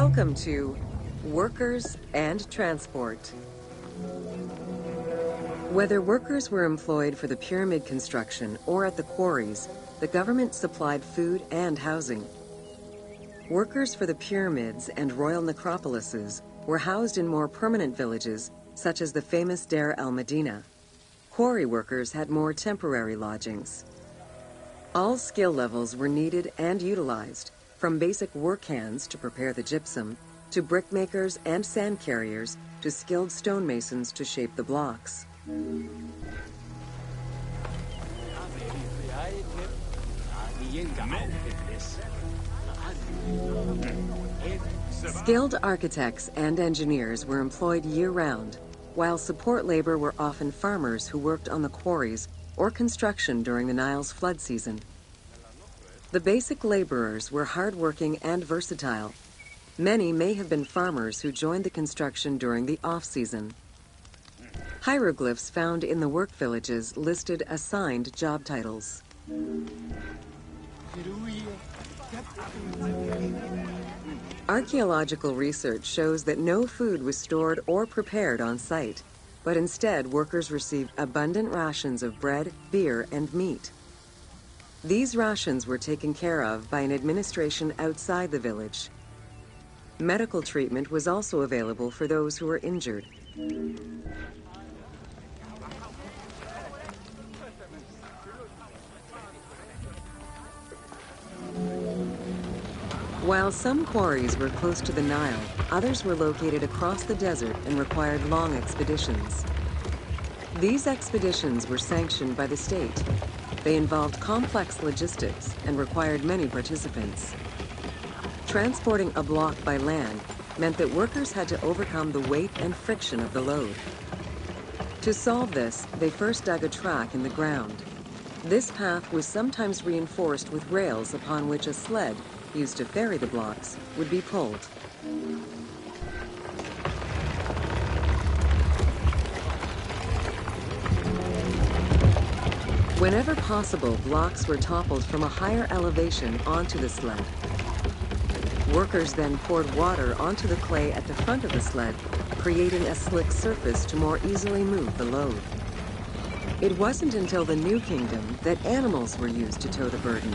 Welcome to Workers and Transport. Whether workers were employed for the pyramid construction or at the quarries, the government supplied food and housing. Workers for the pyramids and royal necropolises were housed in more permanent villages, such as the famous Deir el-Medina. Quarry workers had more temporary lodgings. All skill levels were needed and utilized, from basic work hands to prepare the gypsum, to brickmakers and sand carriers, to skilled stonemasons to shape the blocks. Skilled architects and engineers were employed year-round, while support labor were often farmers who worked on the quarries or construction during the Nile's flood season. The basic laborers were hardworking and versatile. Many may have been farmers who joined the construction during the off-season. Hieroglyphs found in the work villages listed assigned job titles. Archaeological research shows that no food was stored or prepared on site, but instead workers received abundant rations of bread, beer, and meat. These rations were taken care of by an administration outside the village. Medical treatment was also available for those who were injured. While some quarries were close to the Nile, others were located across the desert and required long expeditions. These expeditions were sanctioned by the state. They involved complex logistics and required many participants. Transporting a block by land meant that workers had to overcome the weight and friction of the load. To solve this, they first dug a track in the ground. This path was sometimes reinforced with rails upon which a sled, used to ferry the blocks, would be pulled. Whenever possible, blocks were toppled from a higher elevation onto the sled. Workers then poured water onto the clay at the front of the sled, creating a slick surface to more easily move the load. It wasn't until the New Kingdom that animals were used to tow the burden.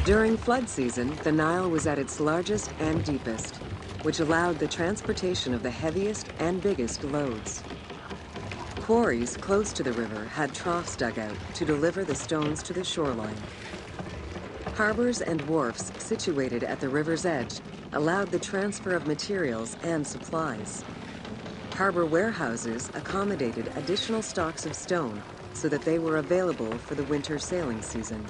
During flood season, the Nile was at its largest and deepest, which allowed the transportation of the heaviest and biggest loads. Quarries close to the river had troughs dug out to deliver the stones to the shoreline. Harbors and wharfs situated at the river's edge allowed the transfer of materials and supplies. Harbor warehouses accommodated additional stocks of stone so that they were available for the winter sailing season.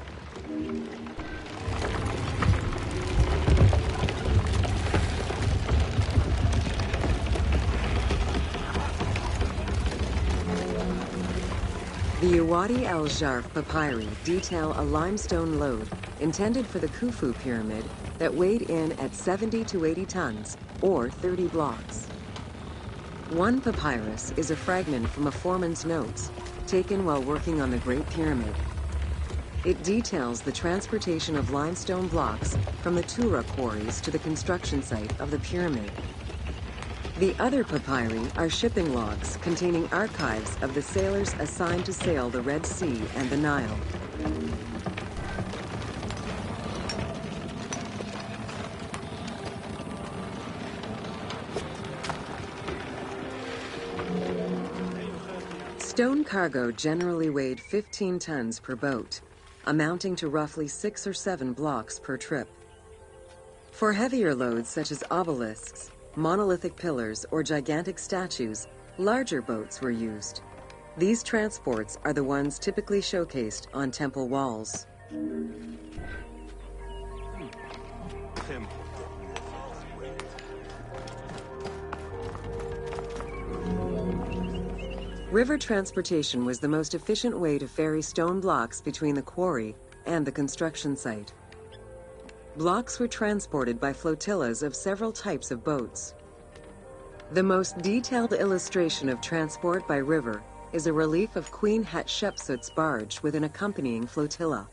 The Uwadi el-Jarf papyri detail a limestone load intended for the Khufu pyramid that weighed in at 70 to 80 tons, or 30 blocks. One papyrus is a fragment from a foreman's notes taken while working on the Great Pyramid. It details the transportation of limestone blocks from the Tura quarries to the construction site of the pyramid. The other papyri are shipping logs containing archives of the sailors assigned to sail the Red Sea and the Nile. Stone cargo generally weighed 15 tons per boat, amounting to roughly 6 or 7 blocks per trip. For heavier loads such as obelisks, monolithic pillars, or gigantic statues, larger boats were used. These transports are the ones typically showcased on temple walls. River transportation was the most efficient way to ferry stone blocks between the quarry and the construction site. Blocks were transported by flotillas of several types of boats. The most detailed illustration of transport by river is a relief of Queen Hatshepsut's barge with an accompanying flotilla.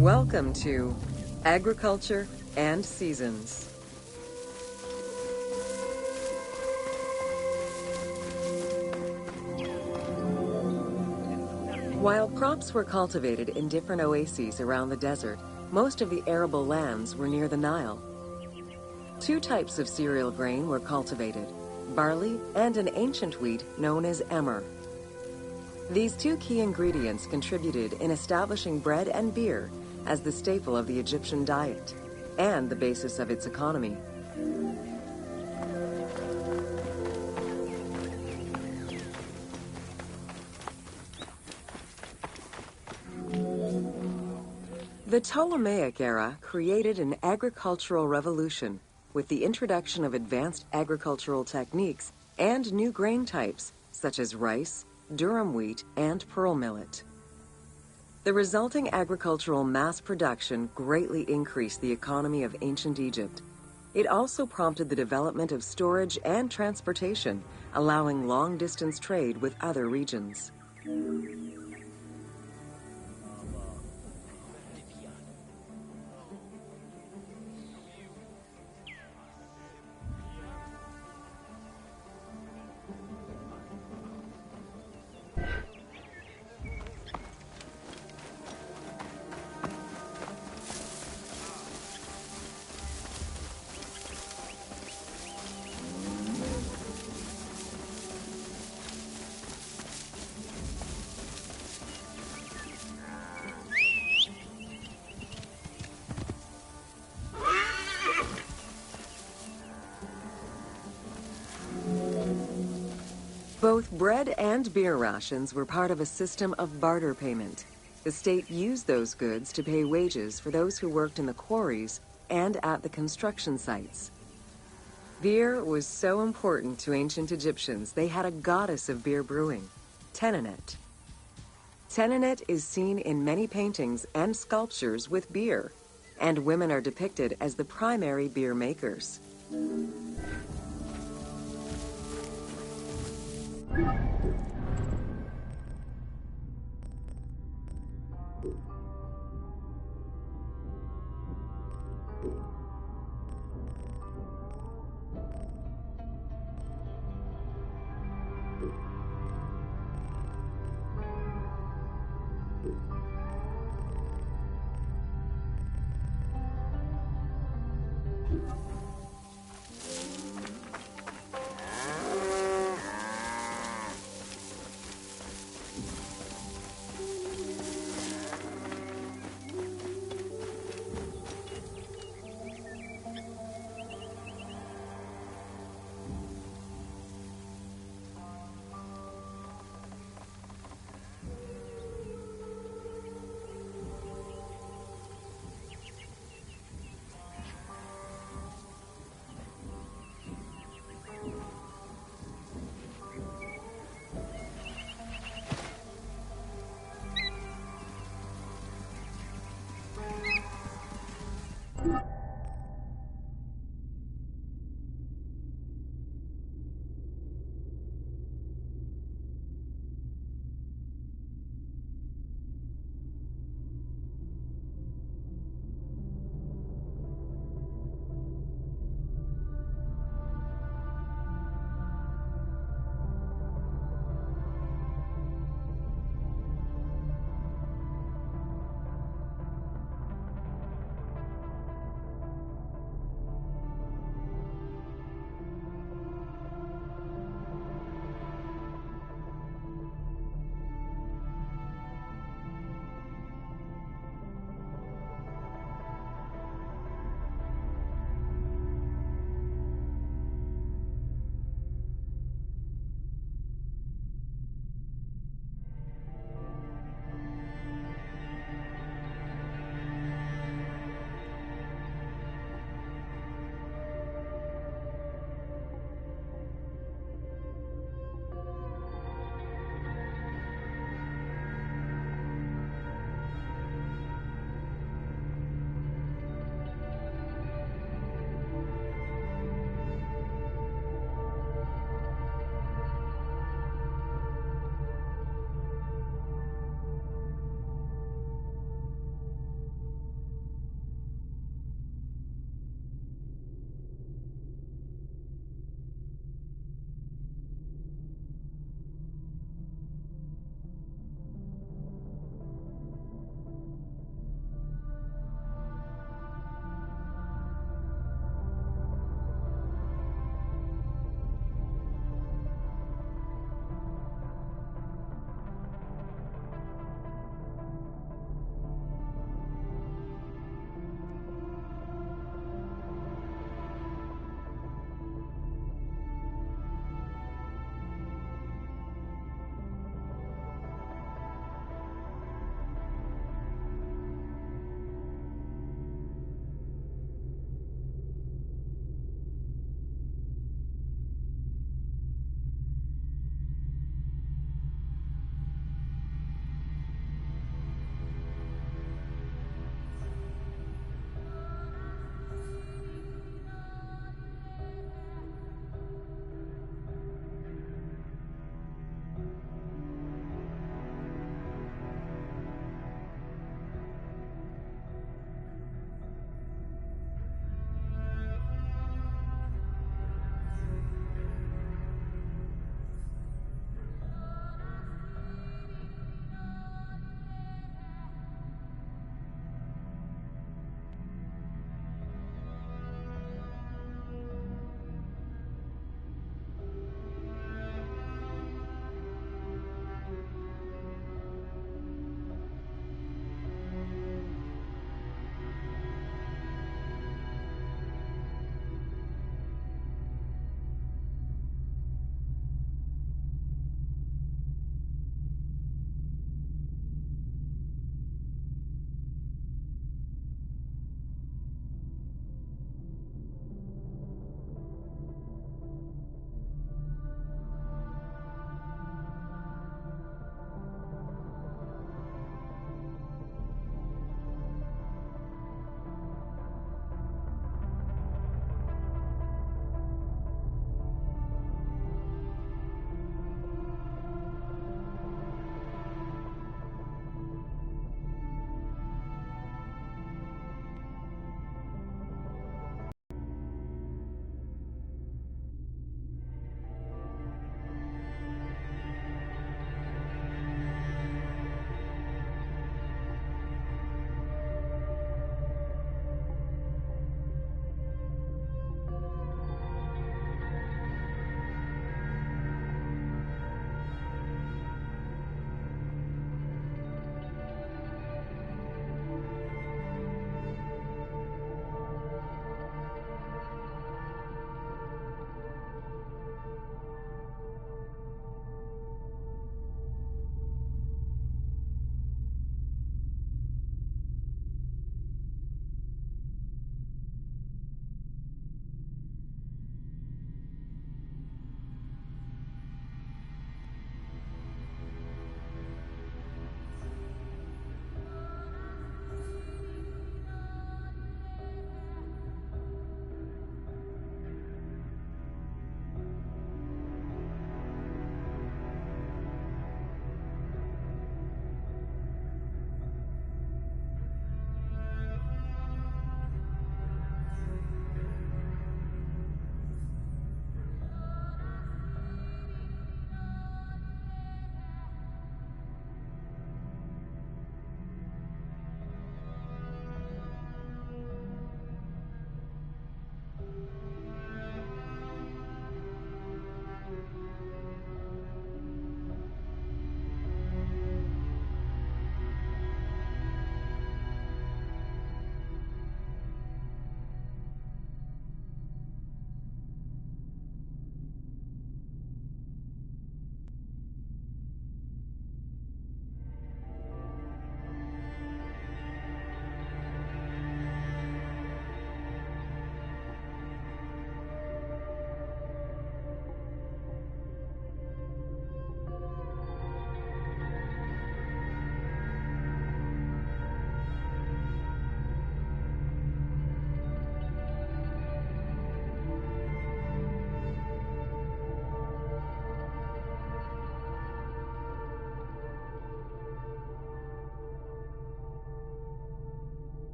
Welcome to Agriculture and Seasons. While crops were cultivated in different oases around the desert, most of the arable lands were near the Nile. Two types of cereal grain were cultivated, barley and an ancient wheat known as emmer. These two key ingredients contributed in establishing bread and beer as the staple of the Egyptian diet and the basis of its economy. The Ptolemaic era created an agricultural revolution with the introduction of advanced agricultural techniques and new grain types such as rice, durum wheat, and pearl millet. The resulting agricultural mass production greatly increased the economy of ancient Egypt. It also prompted the development of storage and transportation, allowing long-distance trade with other regions. Both bread and beer rations were part of a system of barter payment. The state used those goods to pay wages for those who worked in the quarries and at the construction sites. Beer was so important to ancient Egyptians, they had a goddess of beer brewing, Tenenet. Tenenet is seen in many paintings and sculptures with beer, and women are depicted as the primary beer makers.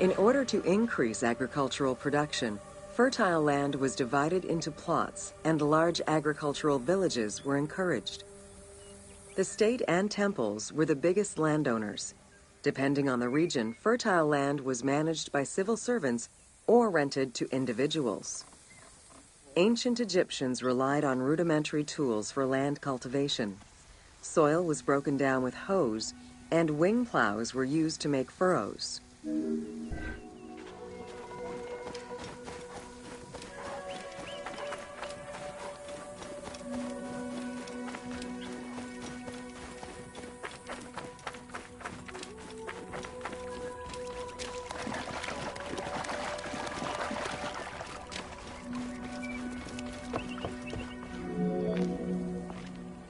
In order to increase agricultural production, fertile land was divided into plots and large agricultural villages were encouraged. The state and temples were the biggest landowners. Depending on the region, fertile land was managed by civil servants or rented to individuals. Ancient Egyptians relied on rudimentary tools for land cultivation. Soil was broken down with hoes, and wing plows were used to make furrows.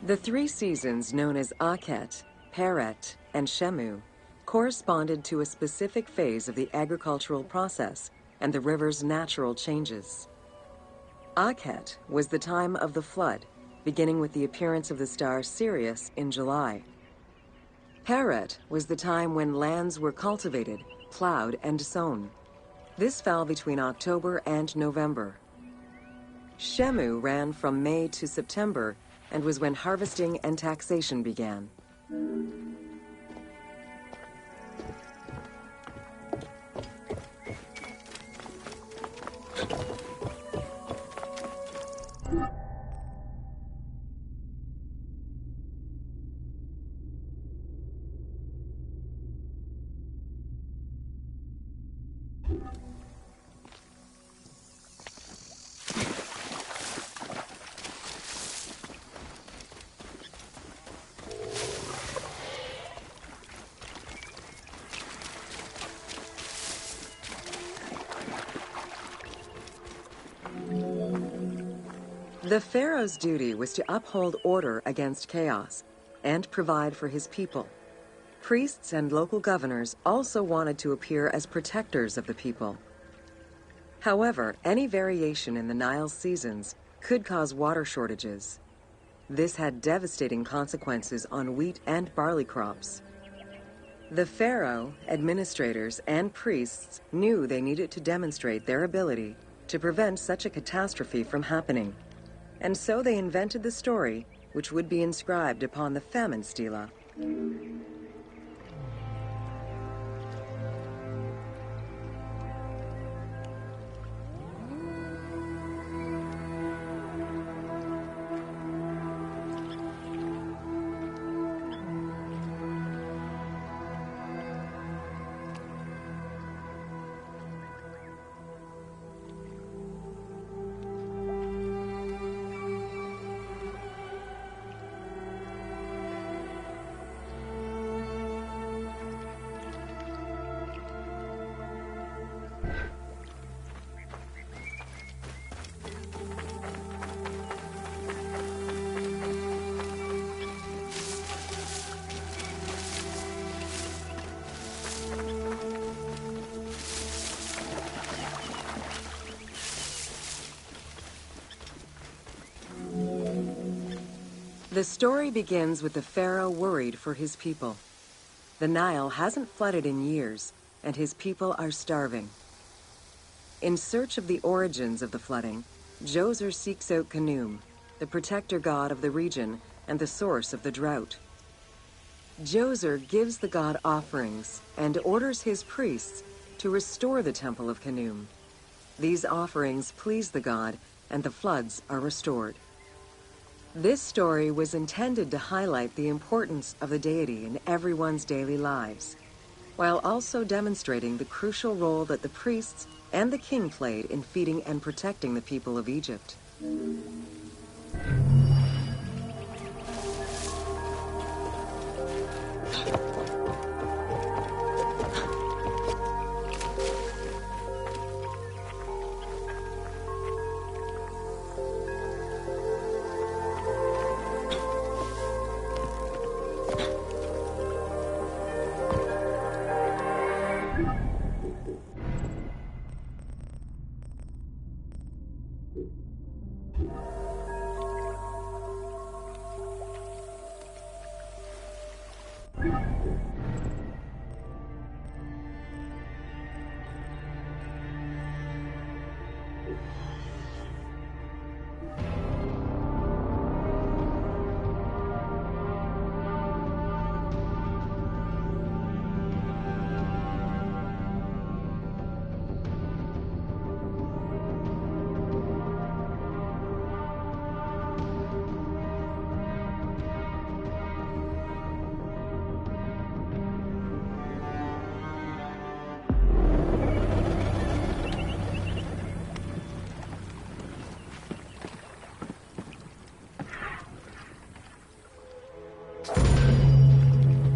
The three seasons known as Akhet, Peret, and Shemu corresponded to a specific phase of the agricultural process and the river's natural changes. Akhet was the time of the flood, beginning with the appearance of the star Sirius in July. Peret was the time when lands were cultivated, plowed, and sown. This fell between October and November. Shemu ran from May to September and was when harvesting and taxation began. The pharaoh's duty was to uphold order against chaos and provide for his people. Priests and local governors also wanted to appear as protectors of the people. However, any variation in the Nile's seasons could cause water shortages. This had devastating consequences on wheat and barley crops. The pharaoh, administrators, and priests knew they needed to demonstrate their ability to prevent such a catastrophe from happening. And so they invented the story, which would be inscribed upon the famine stela. The story begins with the pharaoh worried for his people. The Nile hasn't flooded in years, and his people are starving. In search of the origins of the flooding, Djoser seeks out Khnum, the protector god of the region and the source of the drought. Djoser gives the god offerings and orders his priests to restore the temple of Khnum. These offerings please the god, and the floods are restored. This story was intended to highlight the importance of the deity in everyone's daily lives, while also demonstrating the crucial role that the priests and the king played in feeding and protecting the people of Egypt.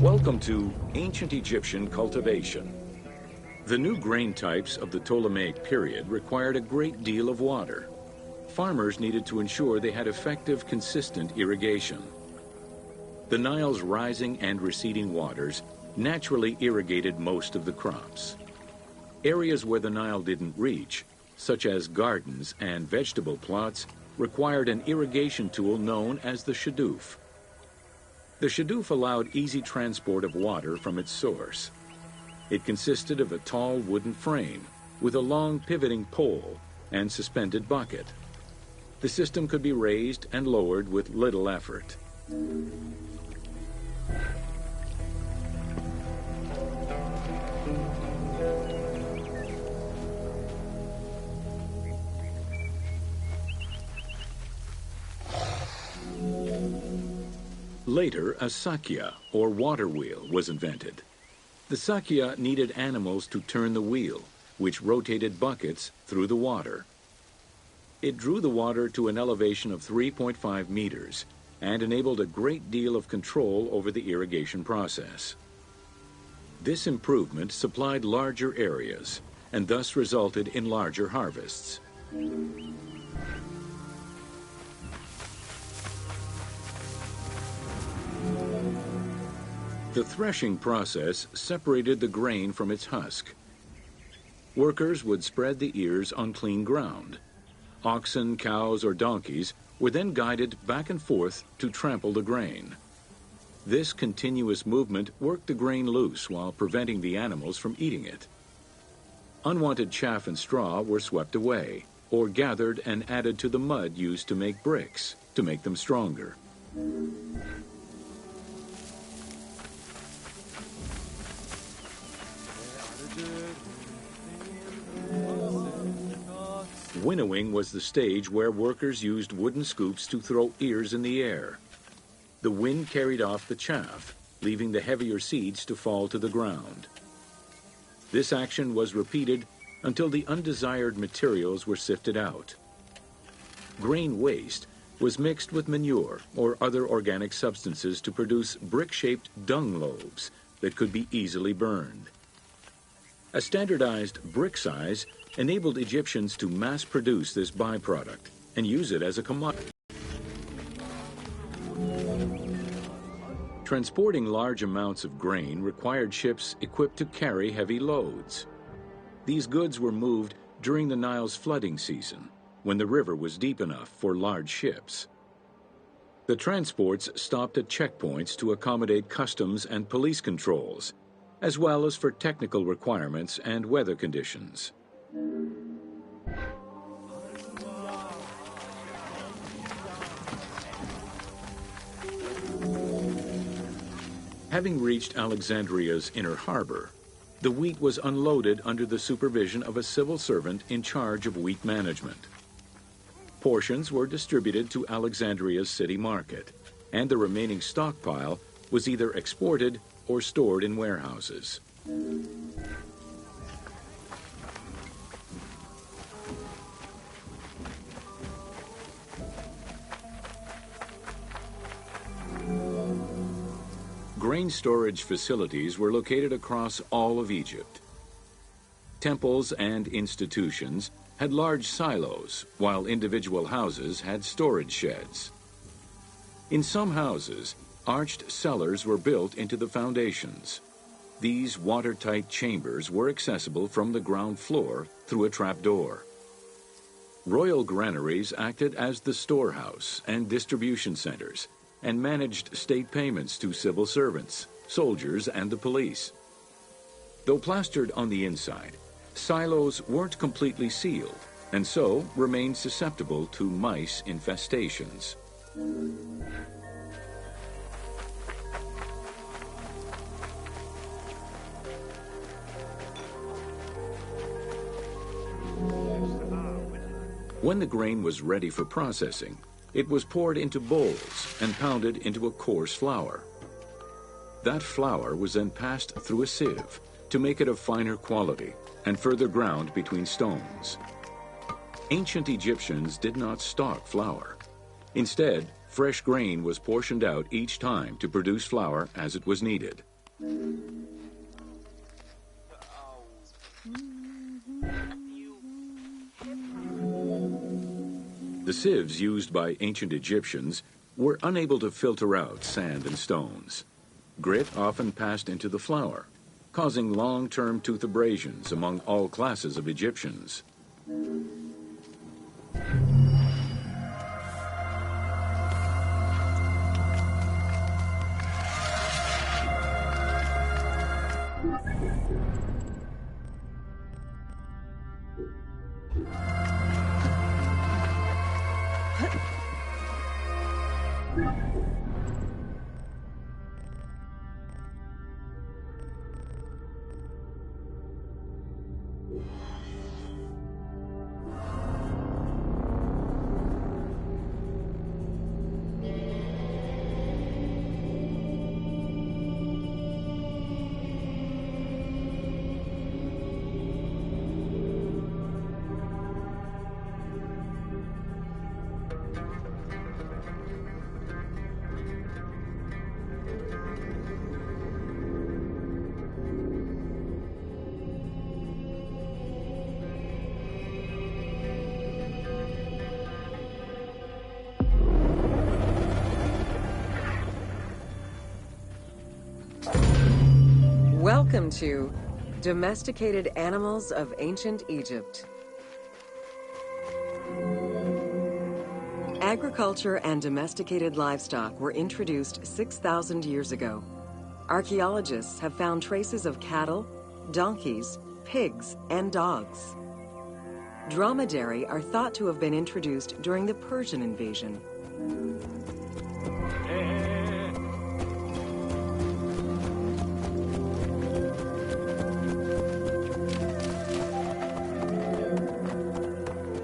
Welcome to ancient Egyptian cultivation. The new grain types of the Ptolemaic period required a great deal of water. Farmers needed to ensure they had effective, consistent irrigation. The Nile's rising and receding waters naturally irrigated most of the crops. Areas where the Nile didn't reach, such as gardens and vegetable plots, required an irrigation tool known as the shadoof. The shadoof allowed easy transport of water from its source. It consisted of a tall wooden frame with a long pivoting pole and suspended bucket. The system could be raised and lowered with little effort. Later, a sakya, or water wheel, was invented. The sakya needed animals to turn the wheel, which rotated buckets through the water. It drew the water to an elevation of 3.5 meters and enabled a great deal of control over the irrigation process. This improvement supplied larger areas and thus resulted in larger harvests. The threshing process separated the grain from its husk. Workers would spread the ears on clean ground. Oxen, cows, or donkeys were then guided back and forth to trample the grain. This continuous movement worked the grain loose while preventing the animals from eating it. Unwanted chaff and straw were swept away, or gathered and added to the mud used to make bricks, to make them stronger. Winnowing was the stage where workers used wooden scoops to throw ears in the air. The wind carried off the chaff, leaving the heavier seeds to fall to the ground. This action was repeated until the undesired materials were sifted out. Grain waste was mixed with manure or other organic substances to produce brick-shaped dung lobes that could be easily burned. A standardized brick size enabled Egyptians to mass produce this byproduct and use it as a commodity. Transporting large amounts of grain required ships equipped to carry heavy loads. These goods were moved during the Nile's flooding season, when the river was deep enough for large ships. The transports stopped at checkpoints to accommodate customs and police controls, as well as for technical requirements and weather conditions. Having reached Alexandria's inner harbor, the wheat was unloaded under the supervision of a civil servant in charge of wheat management. Portions were distributed to Alexandria's city market, and the remaining stockpile was either exported or stored in warehouses. Grain storage facilities were located across all of Egypt. Temples and institutions had large silos, while individual houses had storage sheds. In some houses, arched cellars were built into the foundations. These watertight chambers were accessible from the ground floor through a trapdoor. Royal granaries acted as the storehouse and distribution centers, and managed state payments to civil servants, soldiers, and the police. Though plastered on the inside, silos weren't completely sealed, and so remained susceptible to mice infestations. When the grain was ready for processing, it was poured into bowls and pounded into a coarse flour. That flour was then passed through a sieve to make it of finer quality and further ground between stones. Ancient Egyptians did not stock flour. Instead, Fresh grain was portioned out each time to produce flour as it was needed. The sieves used by ancient Egyptians were unable to filter out sand and stones. Grit often passed into the flour, causing long-term tooth abrasions among all classes of Egyptians. Welcome to Domesticated Animals of Ancient Egypt. Agriculture and domesticated livestock were introduced 6,000 years ago. Archaeologists have found traces of cattle, donkeys, pigs, and dogs. Dromedary are thought to have been introduced during the Persian invasion.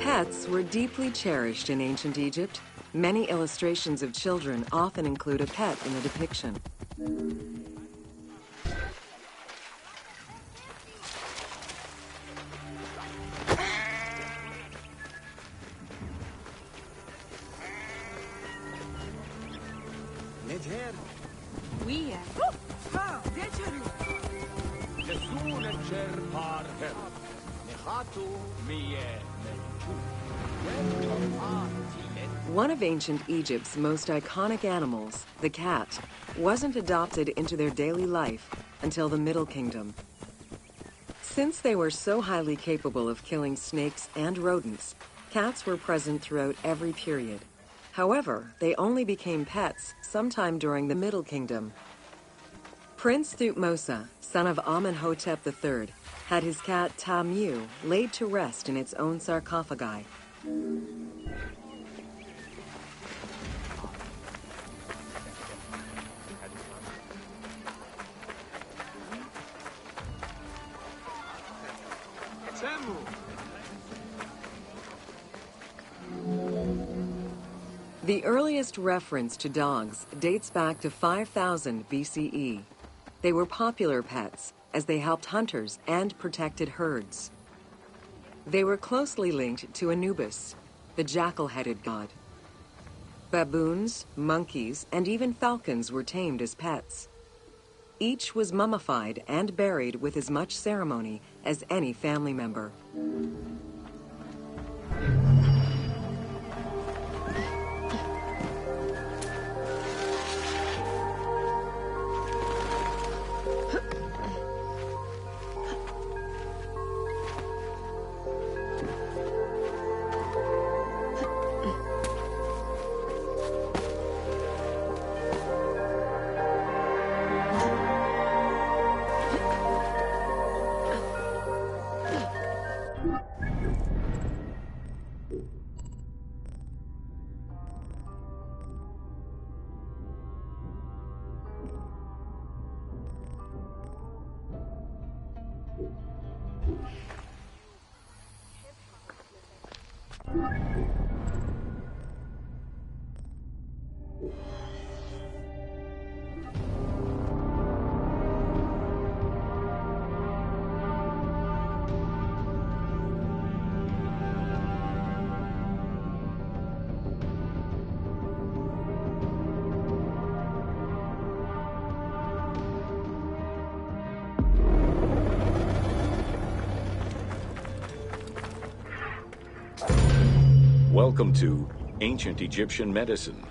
Pets were deeply cherished in ancient Egypt. Many illustrations of children often include a pet in the depiction. One of ancient Egypt's most iconic animals, the cat, wasn't adopted into their daily life until the Middle Kingdom. Since they were so highly capable of killing snakes and rodents, cats were present throughout every period. However, they only became pets sometime during the Middle Kingdom. Prince Thutmose, son of Amenhotep III, had his cat Tamu laid to rest in its own sarcophagi. The earliest reference to dogs dates back to 5000 BCE. They were popular pets as they helped hunters and protected herds. They were closely linked to Anubis, the jackal-headed god. Baboons, monkeys, and even falcons were tamed as pets. Each was mummified and buried with as much ceremony as any family member. Welcome to Ancient Egyptian Medicine.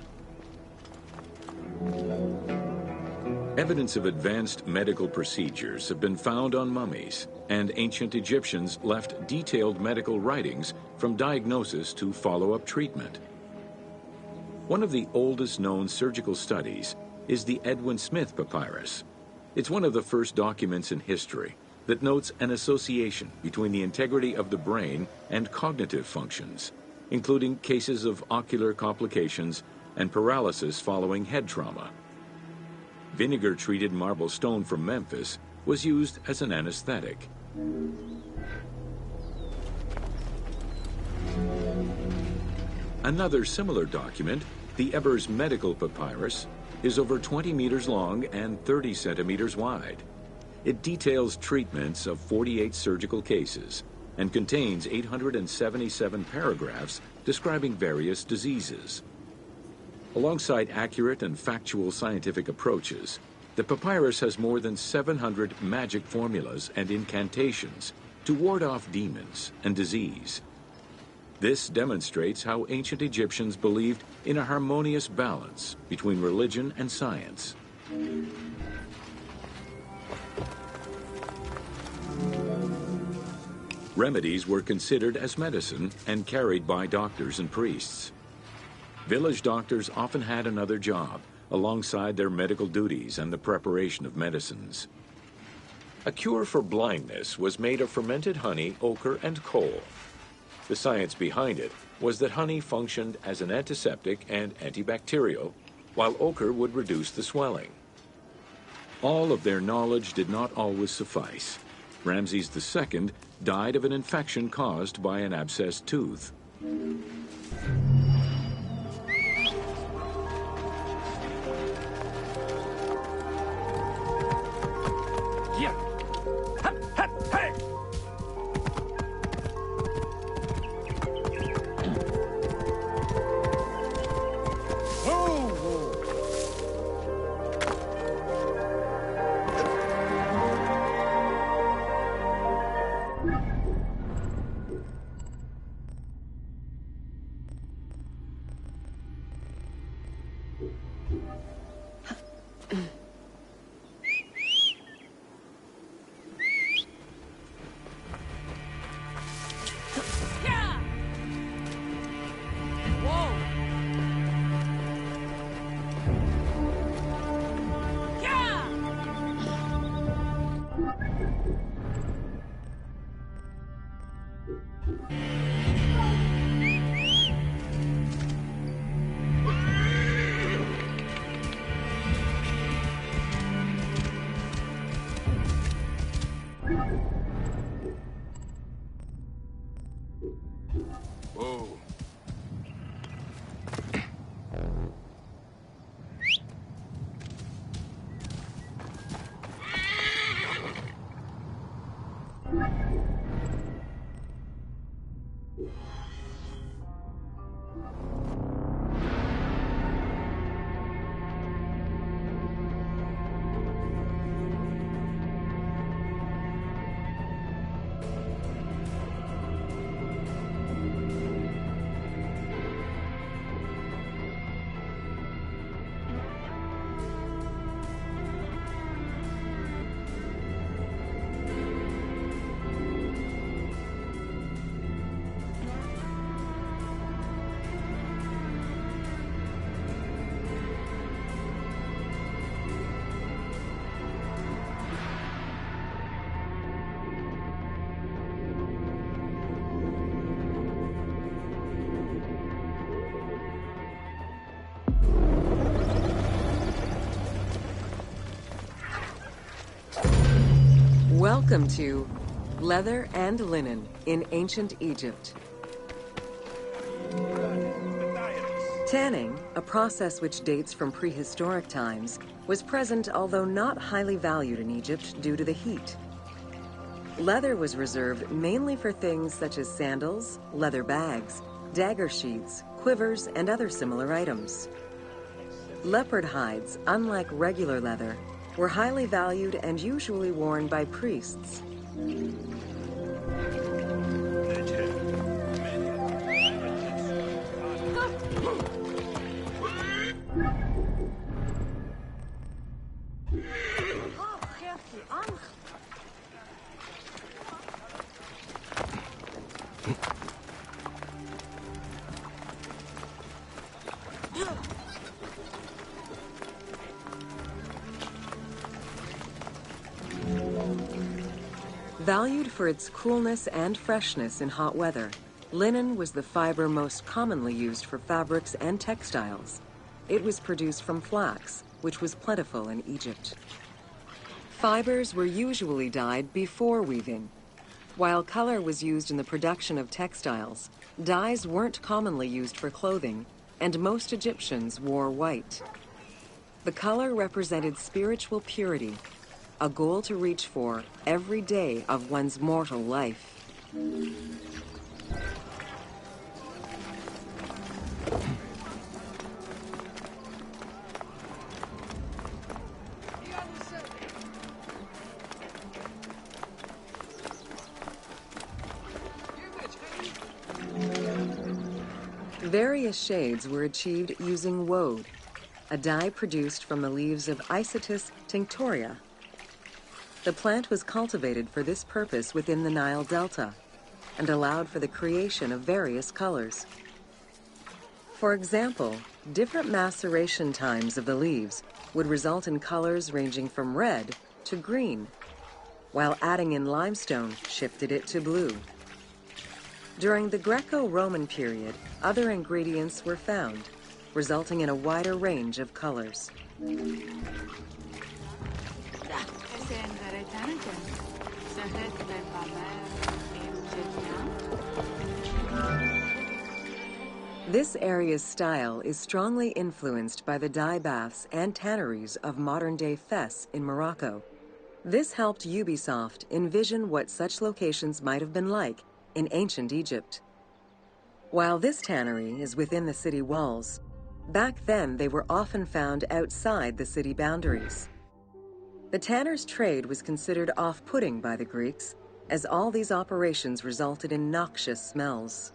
Evidence of advanced medical procedures have been found on mummies, and ancient Egyptians left detailed medical writings from diagnosis to follow-up treatment. One of the oldest known surgical studies is the Edwin Smith Papyrus. It's one of the first documents in history that notes an association between the integrity of the brain and cognitive functions, including cases of ocular complications and paralysis following head trauma. Vinegar-treated marble stone from Memphis was used as an anesthetic. Another similar document, the Ebers Medical Papyrus, is over 20 meters long and 30 centimeters wide. It details treatments of 48 surgical cases and contains 877 paragraphs describing various diseases. Alongside accurate and factual scientific approaches, the papyrus has more than 700 magic formulas and incantations to ward off demons and disease. This demonstrates how ancient Egyptians believed in a harmonious balance between religion and science. Remedies were considered as medicine and carried by doctors and priests. Village doctors often had another job alongside their medical duties and the preparation of medicines. A cure for blindness was made of fermented honey, ochre, and coal. The science behind it was that honey functioned as an antiseptic and antibacterial, while ochre would reduce the swelling. All of their knowledge did not always suffice. Ramses II died of an infection caused by an abscessed tooth. Welcome to Leather and Linen in Ancient Egypt. Tanning, a process which dates from prehistoric times, was present although not highly valued in Egypt due to the heat. Leather was reserved mainly for things such as sandals, leather bags, dagger sheaths, quivers, and other similar items. Leopard hides, unlike regular leather, were highly valued and usually worn by priests. Valued for its coolness and freshness in hot weather, linen was the fiber most commonly used for fabrics and textiles. It was produced from flax, which was plentiful in Egypt. Fibers were usually dyed before weaving. While color was used in the production of textiles, dyes weren't commonly used for clothing, and most Egyptians wore white. The color represented spiritual purity, a goal to reach for every day of one's mortal life. Various shades were achieved using woad, a dye produced from the leaves of Isotis tinctoria. The plant was cultivated for this purpose within the Nile Delta and allowed for the creation of various colors. For example, different maceration times of the leaves would result in colors ranging from red to green, while adding in limestone shifted it to blue. During the Greco-Roman period, other ingredients were found, resulting in a wider range of colors. This area's style is strongly influenced by the dye baths and tanneries of modern-day Fes in Morocco. This helped Ubisoft envision what such locations might have been like in ancient Egypt. While this tannery is within the city walls, back then they were often found outside the city boundaries. The tanner's trade was considered off-putting by the Greeks, as all these operations resulted in noxious smells.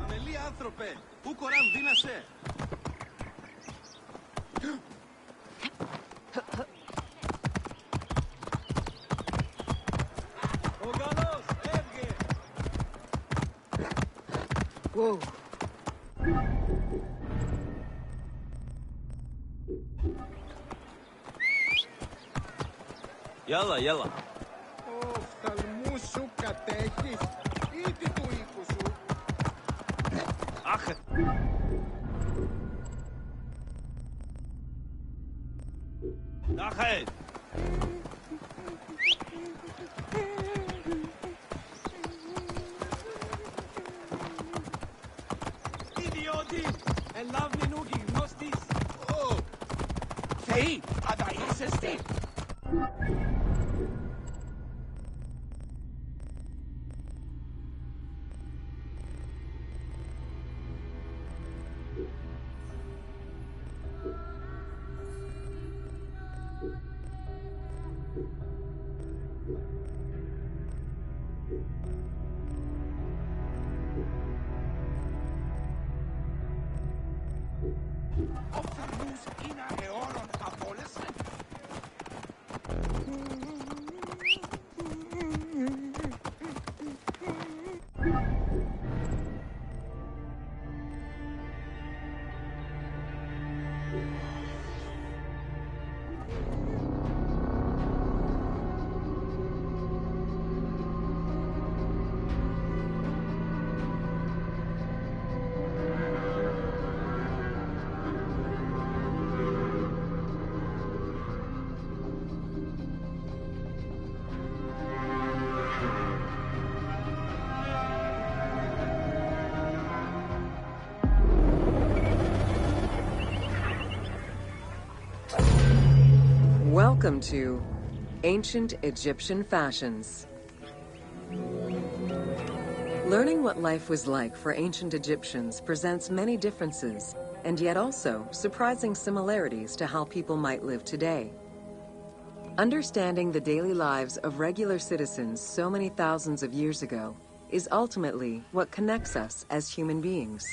Αμελή άνθρωπε, πού κοράν δύνασε. Ο Γαλλός έβγε. Whoa. يلا يلا. Οφθαλμούς σου κατέχεις ή τι του οίκου σου. Ach. Nachher. Ιδιώτη! Ελάβει νούκι γνώστης. Θεοί, θα είσαι τι. Οφθαλμούς είναι αιώνων απόλεσαν. Welcome to Ancient Egyptian Fashions. Learning what life was like for ancient Egyptians presents many differences, and yet also surprising similarities to how people might live today. Understanding the daily lives of regular citizens so many thousands of years ago is ultimately what connects us as human beings.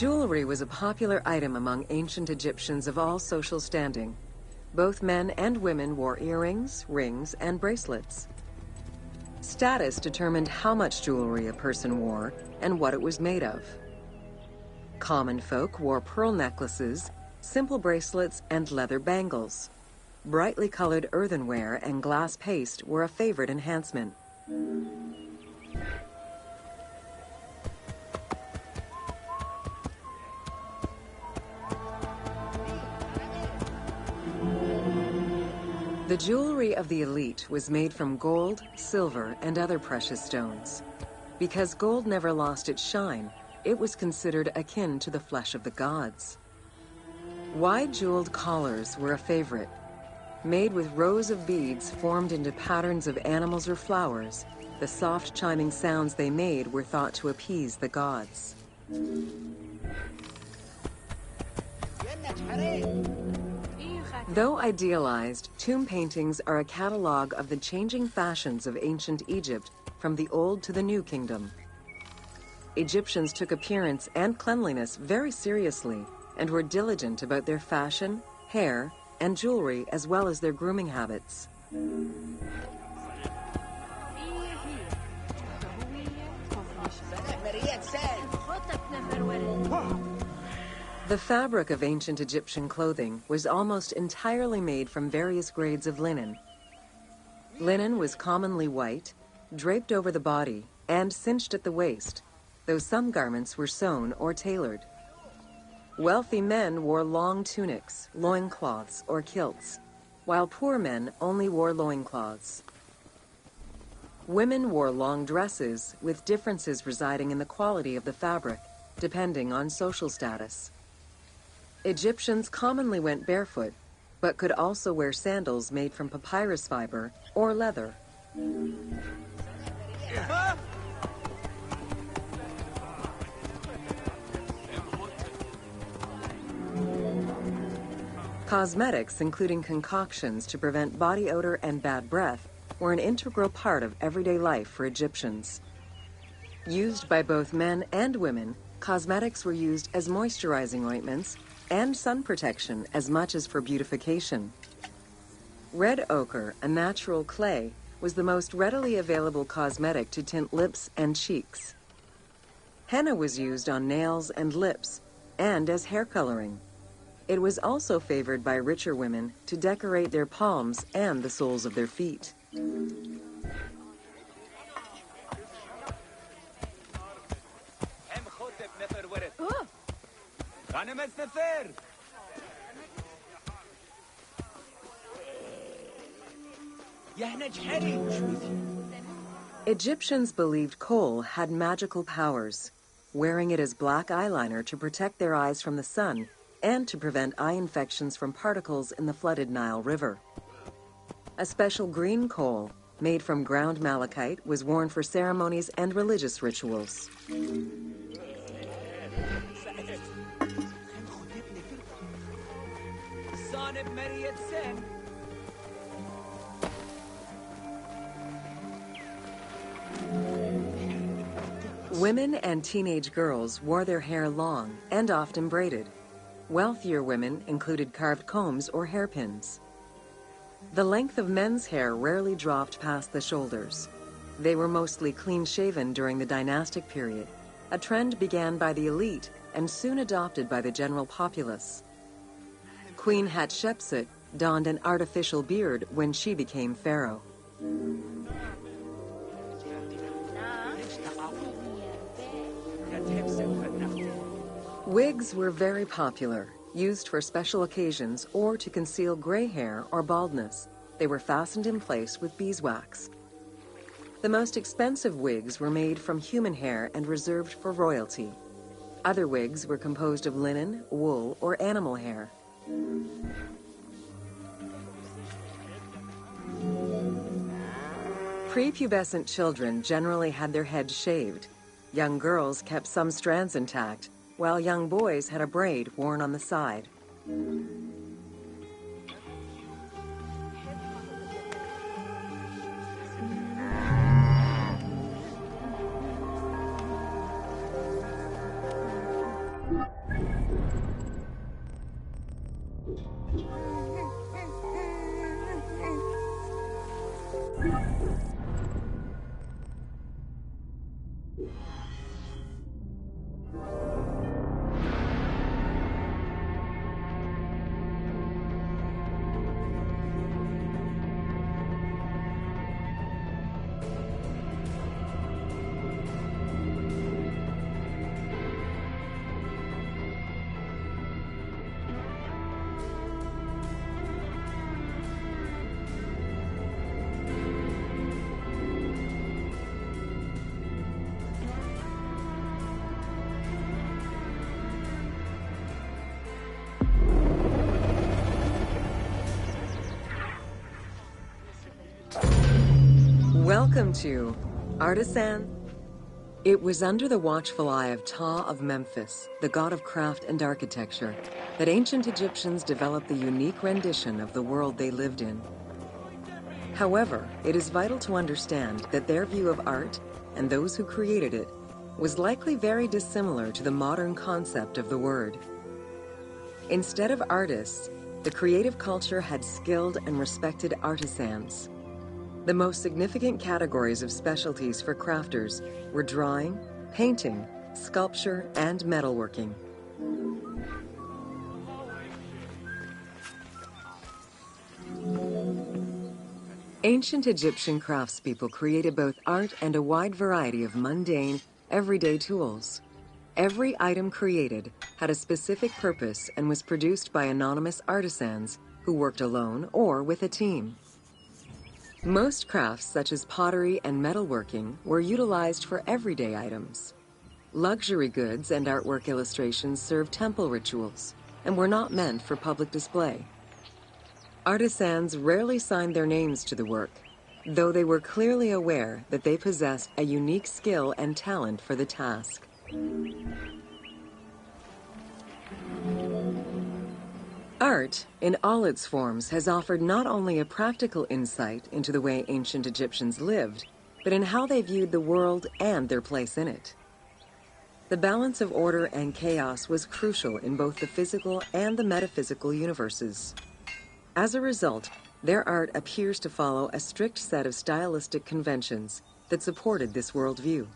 Jewelry was a popular item among ancient Egyptians of all social standing. Both men and women wore earrings, rings, and bracelets. Status determined how much jewelry a person wore and what it was made of. Common folk wore pearl necklaces, simple bracelets, and leather bangles. Brightly colored earthenware and glass paste were a favorite enhancement. The jewelry of the elite was made from gold, silver, and other precious stones. Because gold never lost its shine, it was considered akin to the flesh of the gods. Wide jeweled collars were a favorite. Made with rows of beads formed into patterns of animals or flowers, the soft chiming sounds they made were thought to appease the gods. Though idealized, tomb paintings are a catalog of the changing fashions of ancient Egypt from the Old to the New Kingdom. Egyptians took appearance and cleanliness very seriously and were diligent about their fashion, hair, and jewelry as well as their grooming habits. The fabric of ancient Egyptian clothing was almost entirely made from various grades of linen. Linen was commonly white, draped over the body, and cinched at the waist, though some garments were sewn or tailored. Wealthy men wore long tunics, loincloths, or kilts, while poor men only wore loincloths. Women wore long dresses, with differences residing in the quality of the fabric, depending on social status. Egyptians commonly went barefoot, but could also wear sandals made from papyrus fiber or leather. Cosmetics, including concoctions to prevent body odor and bad breath, were an integral part of everyday life for Egyptians. Used by both men and women, cosmetics were used as moisturizing ointments and sun protection as much as for beautification. Red ochre, a natural clay, was the most readily available cosmetic to tint lips and cheeks. Henna was used on nails and lips, and as hair coloring. It was also favored by richer women to decorate their palms and the soles of their feet. Egyptians believed kohl had magical powers, wearing it as black eyeliner to protect their eyes from the sun and to prevent eye infections from particles in the flooded Nile River. A special green kohl, made from ground malachite, was worn for ceremonies and religious rituals. Women and teenage girls wore their hair long and often braided. Wealthier women included carved combs or hairpins. The length of men's hair rarely dropped past the shoulders. They were mostly clean-shaven during the dynastic period, a trend began by the elite and soon adopted by the general populace. Queen Hatshepsut donned an artificial beard when she became pharaoh. Wigs were very popular, used for special occasions or to conceal gray hair or baldness. They were fastened in place with beeswax. The most expensive wigs were made from human hair and reserved for royalty. Other wigs were composed of linen, wool, or animal hair. Prepubescent children generally had their heads shaved. Young girls kept some strands intact, while young boys had a braid worn on the side. Welcome to Artisan. It was under the watchful eye of Ptah of Memphis, the god of craft and architecture, that ancient Egyptians developed the unique rendition of the world they lived in. However, it is vital to understand that their view of art, and those who created it, was likely very dissimilar to the modern concept of the word. Instead of artists, the creative culture had skilled and respected artisans. The most significant categories of specialties for crafters were drawing, painting, sculpture, and metalworking. Ancient Egyptian craftspeople created both art and a wide variety of mundane, everyday tools. Every item created had a specific purpose and was produced by anonymous artisans who worked alone or with a team. Most crafts, such as pottery and metalworking, were utilized for everyday items. Luxury goods and artwork illustrations served temple rituals and were not meant for public display. Artisans rarely signed their names to the work, though they were clearly aware that they possessed a unique skill and talent for the task. Art, in all its forms, has offered not only a practical insight into the way ancient Egyptians lived, but in how they viewed the world and their place in it. The balance of order and chaos was crucial in both the physical and the metaphysical universes. As a result, Their art appears to follow a strict set of stylistic conventions that supported this worldview.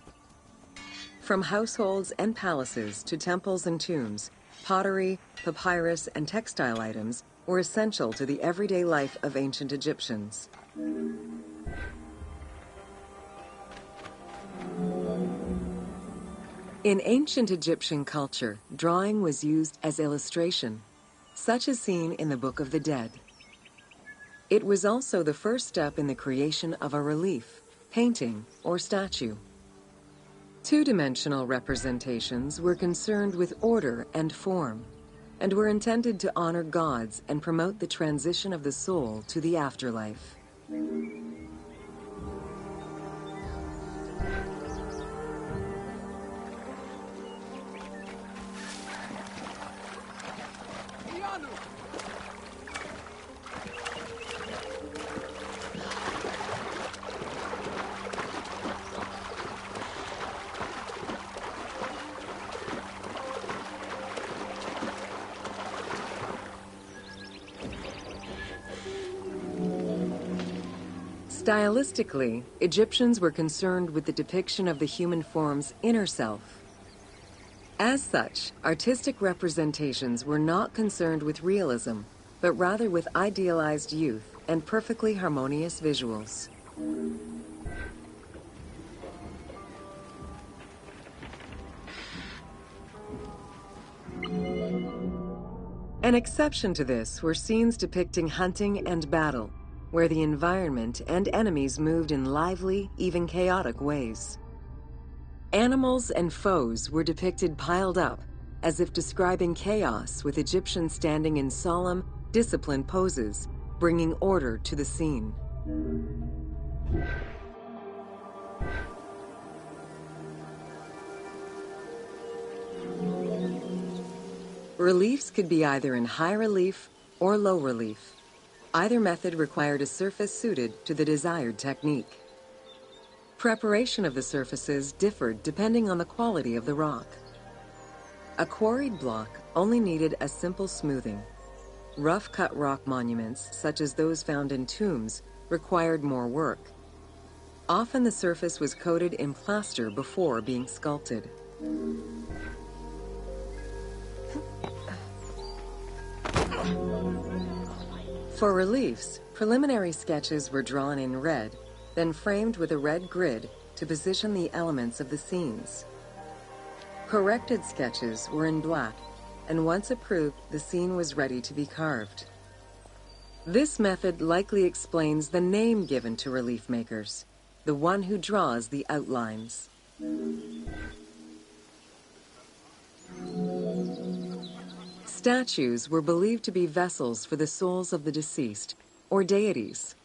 From households and palaces to temples and tombs, pottery, papyrus, and textile items were essential to the everyday life of ancient Egyptians. In ancient Egyptian culture, drawing was used as illustration, such as seen in the Book of the Dead. It was also the first step in the creation of a relief, painting, or statue. Two-dimensional representations were concerned with order and form, and were intended to honor gods and promote the transition of the soul to the afterlife. Stylistically, Egyptians were concerned with the depiction of the human form's inner self. As such, artistic representations were not concerned with realism, but rather with idealized youth and perfectly harmonious visuals. An exception to this were scenes depicting hunting and battle, where the environment and enemies moved in lively, even chaotic ways. Animals and foes were depicted piled up, as if describing chaos, with Egyptians standing in solemn, disciplined poses, bringing order to the scene. Reliefs could be either in high relief or low relief. Either method required a surface suited to the desired technique. Preparation of the surfaces differed depending on the quality of the rock. A quarried block only needed a simple smoothing. Rough-cut rock monuments, such as those found in tombs, required more work. Often the surface was coated in plaster before being sculpted. For reliefs, preliminary sketches were drawn in red, then framed with a red grid to position the elements of the scenes. Corrected sketches were in black, and once approved, the scene was ready to be carved. This method likely explains the name given to relief makers, the one who draws the outlines. Statues were believed to be vessels for the souls of the deceased, or deities.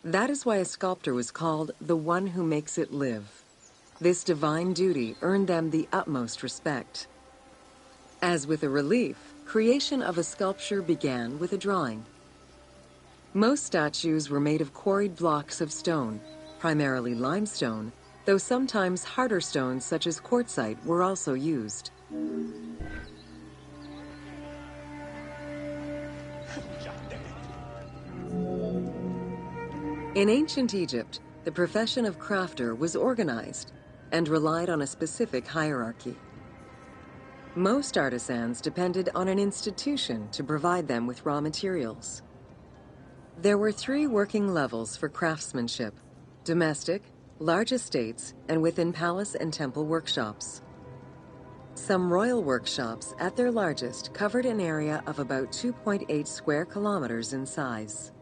That is why a sculptor was called the one who makes it live. This divine duty earned them the utmost respect. As with a relief, creation of a sculpture began with a drawing. Most statues were made of quarried blocks of stone, primarily limestone, though sometimes harder stones such as quartzite were also used. In ancient Egypt, the profession of crafter was organized and relied on a specific hierarchy. Most artisans depended on an institution to provide them with raw materials. There were 3 working levels for craftsmanship: domestic, large estates, and within palace and temple workshops. Some royal workshops, at their largest, covered an area of about 2.8 square kilometers in size.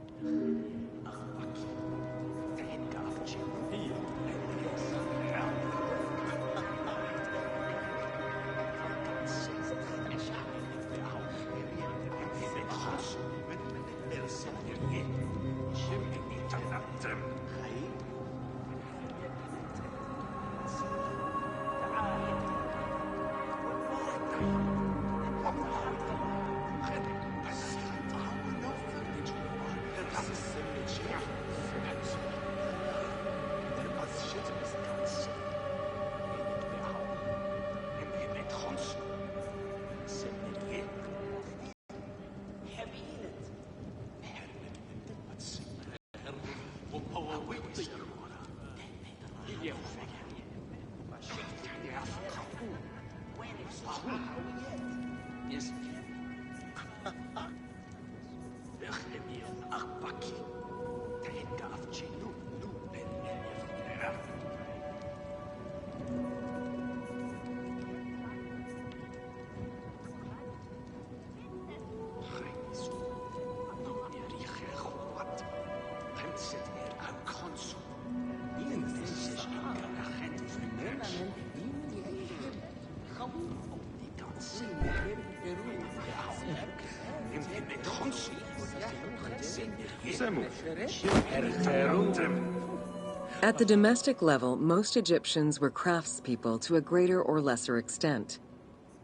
At the domestic level, most Egyptians were craftspeople to a greater or lesser extent.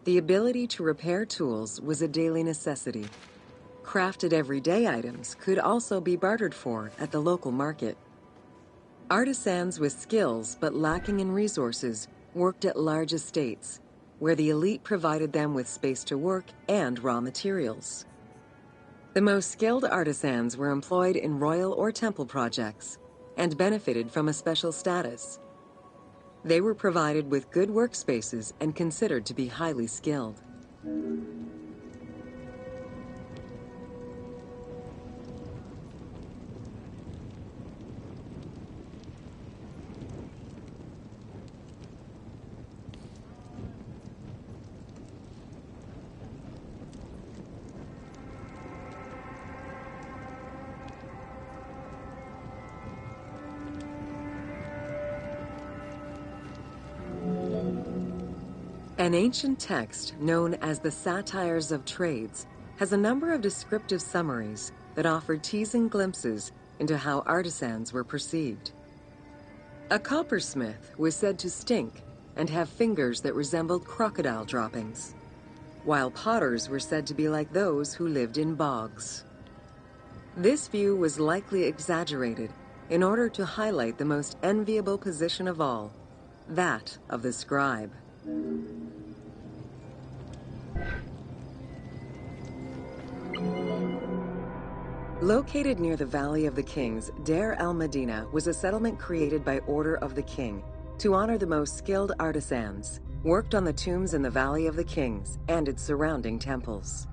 The ability to repair tools was a daily necessity. Crafted everyday items could also be bartered for at the local market. Artisans with skills but lacking in resources worked at large estates, where the elite provided them with space to work and raw materials. The most skilled artisans were employed in royal or temple projects and benefited from a special status. They were provided with good workspaces and considered to be highly skilled. An ancient text known as the Satires of Trades has a number of descriptive summaries that offer teasing glimpses into how artisans were perceived. A coppersmith was said to stink and have fingers that resembled crocodile droppings, while potters were said to be like those who lived in bogs. This view was likely exaggerated in order to highlight the most enviable position of all, that of the scribe. Located near the Valley of the Kings, Deir el-Medina was a settlement created by order of the king to honor the most skilled artisans, worked on the tombs in the Valley of the Kings and its surrounding temples.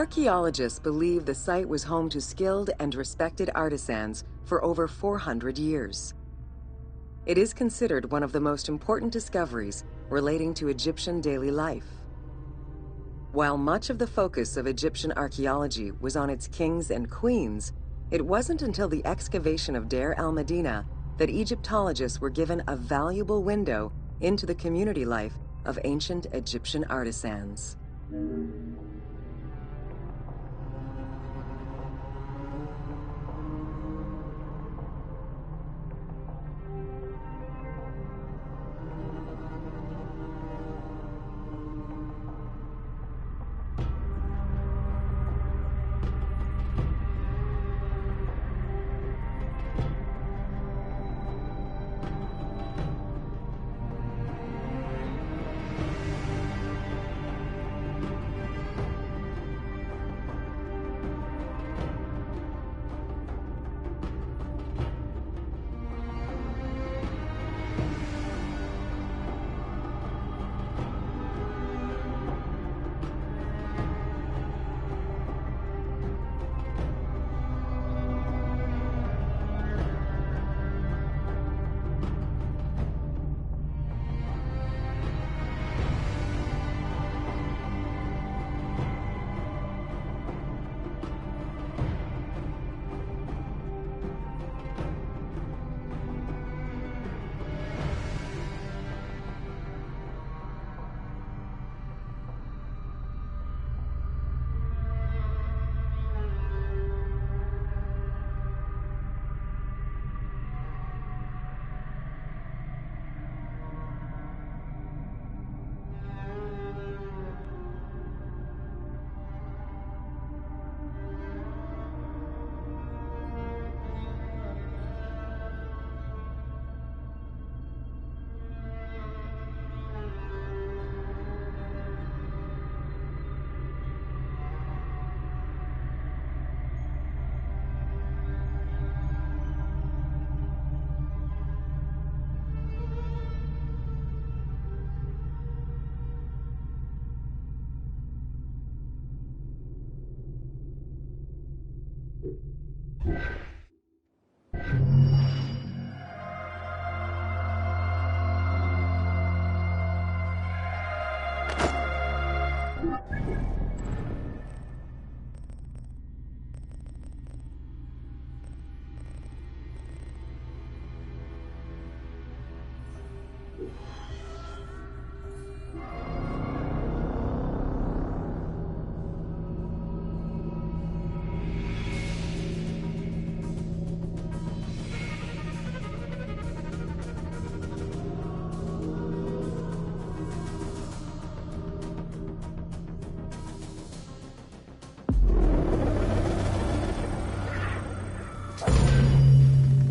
Archaeologists believe the site was home to skilled and respected artisans for over 400 years. It is considered one of the most important discoveries relating to Egyptian daily life. While much of the focus of Egyptian archaeology was on its kings and queens, it wasn't until the excavation of Deir el-Medina that Egyptologists were given a valuable window into the community life of ancient Egyptian artisans.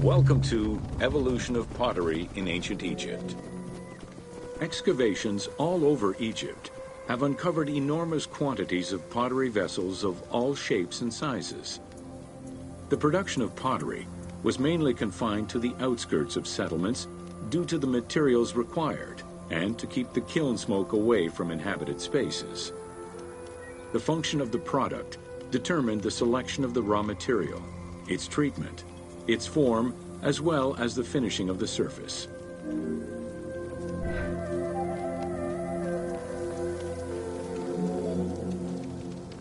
Welcome to Evolution of Pottery in Ancient Egypt. Excavations all over Egypt have uncovered enormous quantities of pottery vessels of all shapes and sizes. The production of pottery was mainly confined to the outskirts of settlements due to the materials required and to keep the kiln smoke away from inhabited spaces. The function of the product determined the selection of the raw material, its treatment, its form, as well as the finishing of the surface.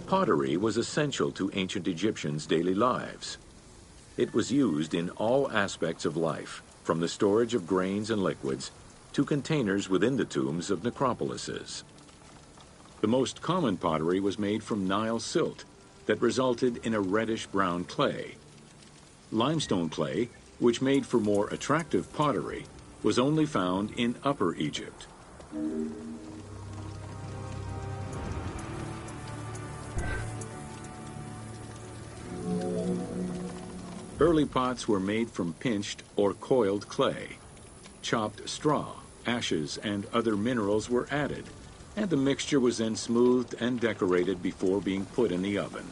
Pottery was essential to ancient Egyptians' daily lives. It was used in all aspects of life, from the storage of grains and liquids to containers within the tombs of necropolises. The most common pottery was made from Nile silt that resulted in a reddish-brown clay. Limestone clay, which made for more attractive pottery, was only found in Upper Egypt. Early pots were made from pinched or coiled clay. Chopped straw, ashes, and other minerals were added, and the mixture was then smoothed and decorated before being put in the oven.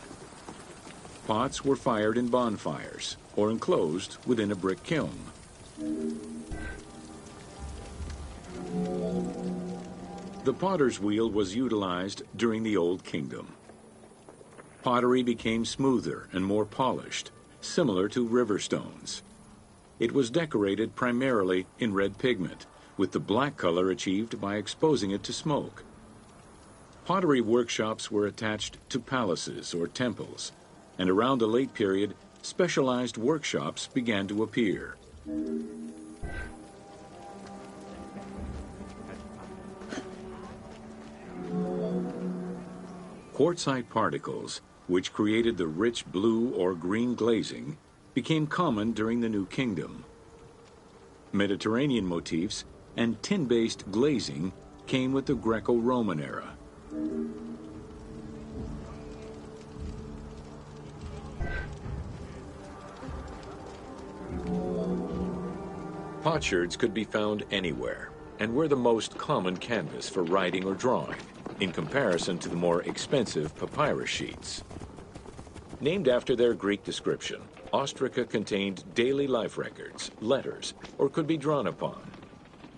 Pots were fired in bonfires or enclosed within a brick kiln. The potter's wheel was utilized during the Old Kingdom. Pottery became smoother and more polished, similar to river stones. It was decorated primarily in red pigment, with the black color achieved by exposing it to smoke. Pottery workshops were attached to palaces or temples, and around the late period, specialized workshops began to appear. Quartzite particles, which created the rich blue or green glazing, became common during the New Kingdom. Mediterranean motifs and tin-based glazing came with the Greco-Roman era. Potsherds could be found anywhere and were the most common canvas for writing or drawing, in comparison to the more expensive papyrus sheets. Named after their Greek description, ostraca contained daily life records, letters, or could be drawn upon.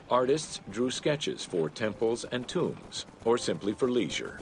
Artists drew sketches for temples and tombs, or simply for leisure.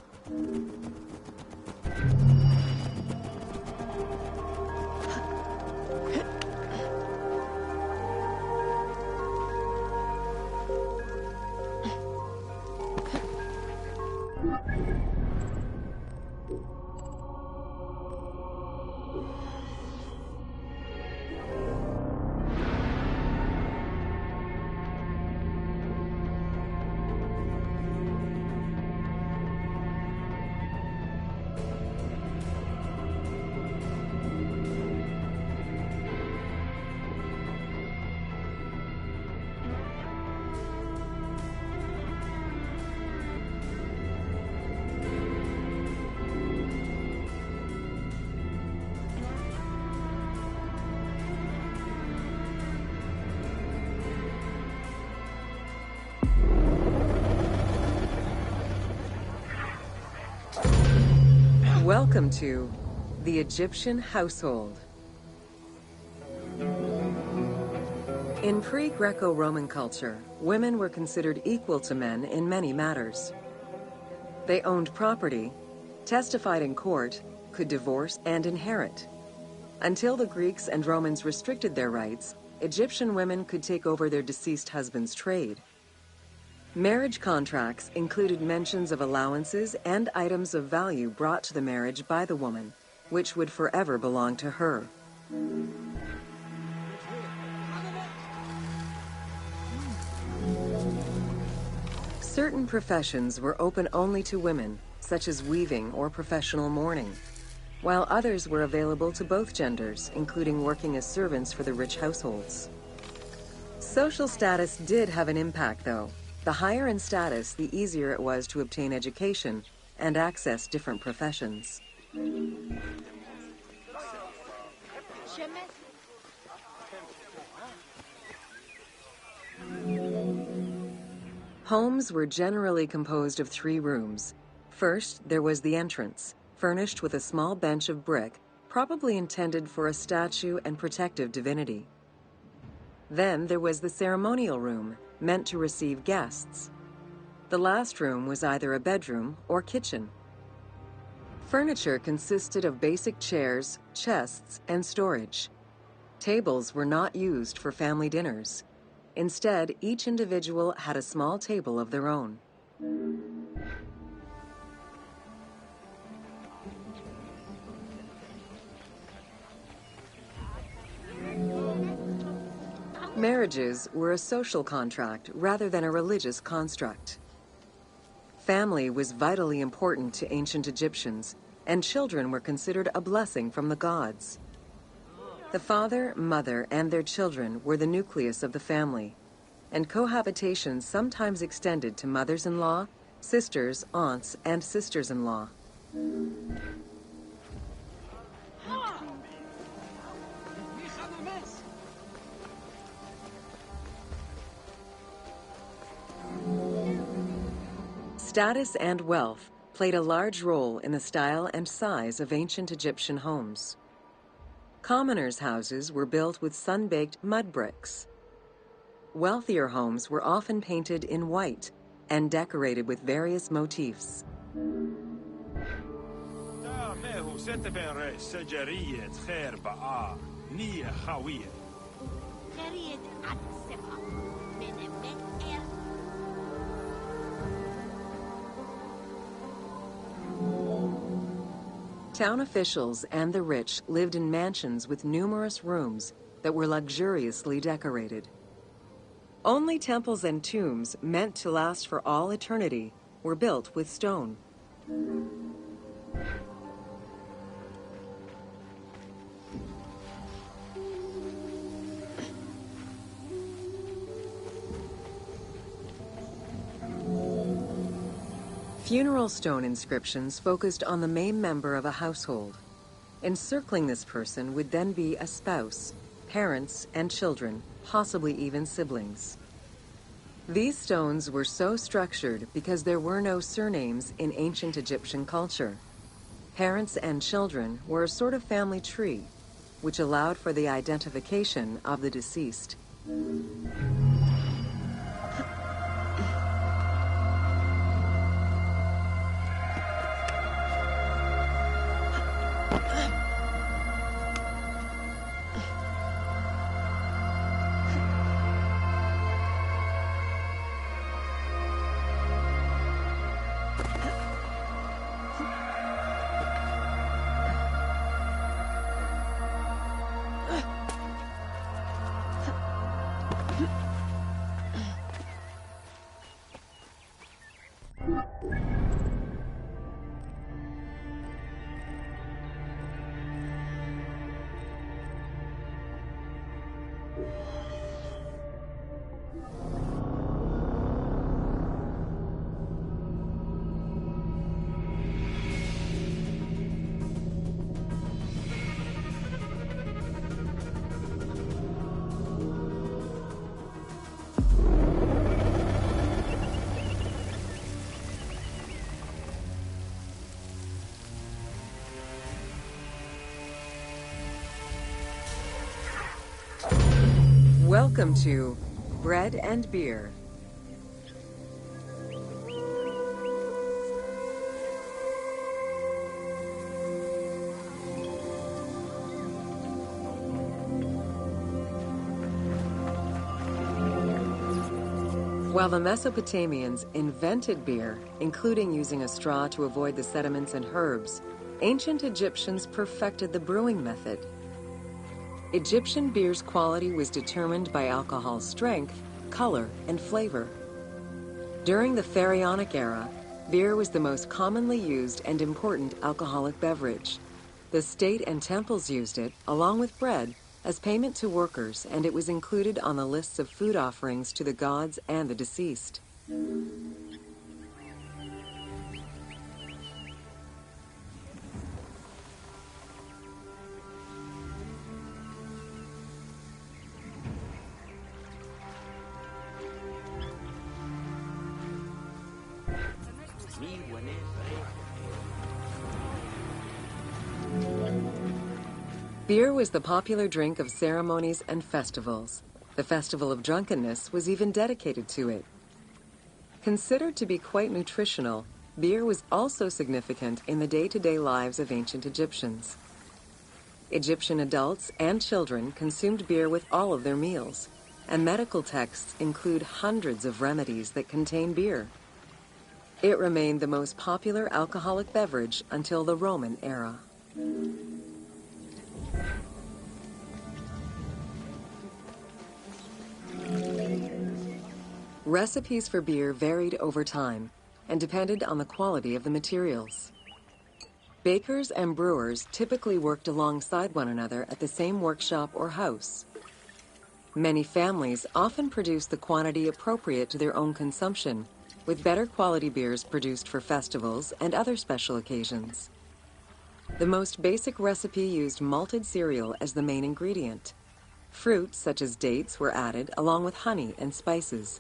Welcome to the Egyptian household. In pre-Greco-Roman culture, women were considered equal to men in many matters. They owned property, testified in court, could divorce and inherit. Until the Greeks and Romans restricted their rights, Egyptian women could take over their deceased husband's trade. Marriage contracts included mentions of allowances and items of value brought to the marriage by the woman, which would forever belong to her. Certain professions were open only to women, such as weaving or professional mourning, while others were available to both genders, including working as servants for the rich households. Social status did have an impact, though. The higher in status, the easier it was to obtain education and access different professions. Homes were generally composed of 3 rooms. First, there was the entrance, furnished with a small bench of brick, probably intended for a statue and protective divinity. Then there was the ceremonial room, meant to receive guests. The last room was either a bedroom or kitchen. Furniture consisted of basic chairs, chests, and storage. Tables were not used for family dinners. Instead, each individual had a small table of their own. Marriages were a social contract rather than a religious construct. Family was vitally important to ancient Egyptians, and children were considered a blessing from the gods. The father, mother, and their children were the nucleus of the family, and cohabitation sometimes extended to mothers-in-law, sisters, aunts, and sisters-in-law. Status and wealth played a large role in the style and size of ancient Egyptian homes. Commoners' houses were built with sun-baked mud bricks. Wealthier homes were often painted in white and decorated with various motifs. وستفن سجرية خير بقى نية خاوية خريج عن الثقة من مكة. Town officials and the rich lived in mansions with numerous rooms that were luxuriously decorated. Only temples and tombs meant to last for all eternity were built with stone. Funeral stone inscriptions focused on the main member of a household. Encircling this person would then be a spouse, parents, and children, possibly even siblings. These stones were so structured because there were no surnames in ancient Egyptian culture. Parents and children were a sort of family tree, which allowed for the identification of the deceased. Welcome to Bread and Beer. While the Mesopotamians invented beer, including using a straw to avoid the sediments and herbs, ancient Egyptians perfected the brewing method. Egyptian beer's quality was determined by alcohol's strength, color, and flavor. During the Pharaonic era, beer was the most commonly used and important alcoholic beverage. The state and temples used it, along with bread, as payment to workers, and it was included on the lists of food offerings to the gods and the deceased. Beer was the popular drink of ceremonies and festivals. The Festival of Drunkenness was even dedicated to it. Considered to be quite nutritional, beer was also significant in the day-to-day lives of ancient Egyptians. Egyptian adults and children consumed beer with all of their meals, and medical texts include hundreds of remedies that contain beer. It remained the most popular alcoholic beverage until the Roman era. Recipes for beer varied over time and depended on the quality of the materials. Bakers and brewers typically worked alongside one another at the same workshop or house. Many families often produced the quantity appropriate to their own consumption, with better quality beers produced for festivals and other special occasions. The most basic recipe used malted cereal as the main ingredient. Fruits such as dates were added along with honey and spices.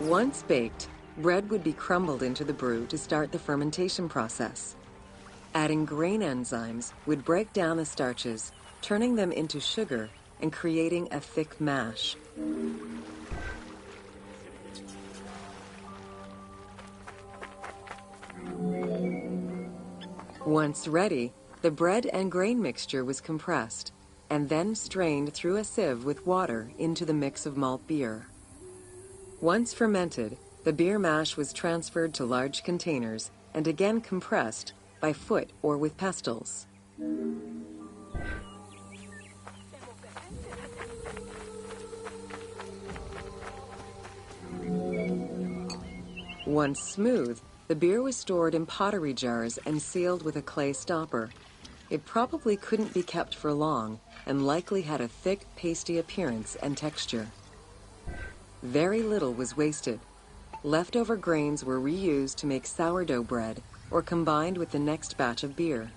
Once baked, bread would be crumbled into the brew to start the fermentation process. Adding grain enzymes would break down the starches, turning them into sugar and creating a thick mash. Once ready, the bread and grain mixture was compressed and then strained through a sieve with water into the mix of malt beer. Once fermented, the beer mash was transferred to large containers and again compressed by foot or with pestles. Once smooth, the beer was stored in pottery jars and sealed with a clay stopper. It probably couldn't be kept for long and likely had a thick, pasty appearance and texture. Very little was wasted. Leftover grains were reused to make sourdough bread or combined with the next batch of beer.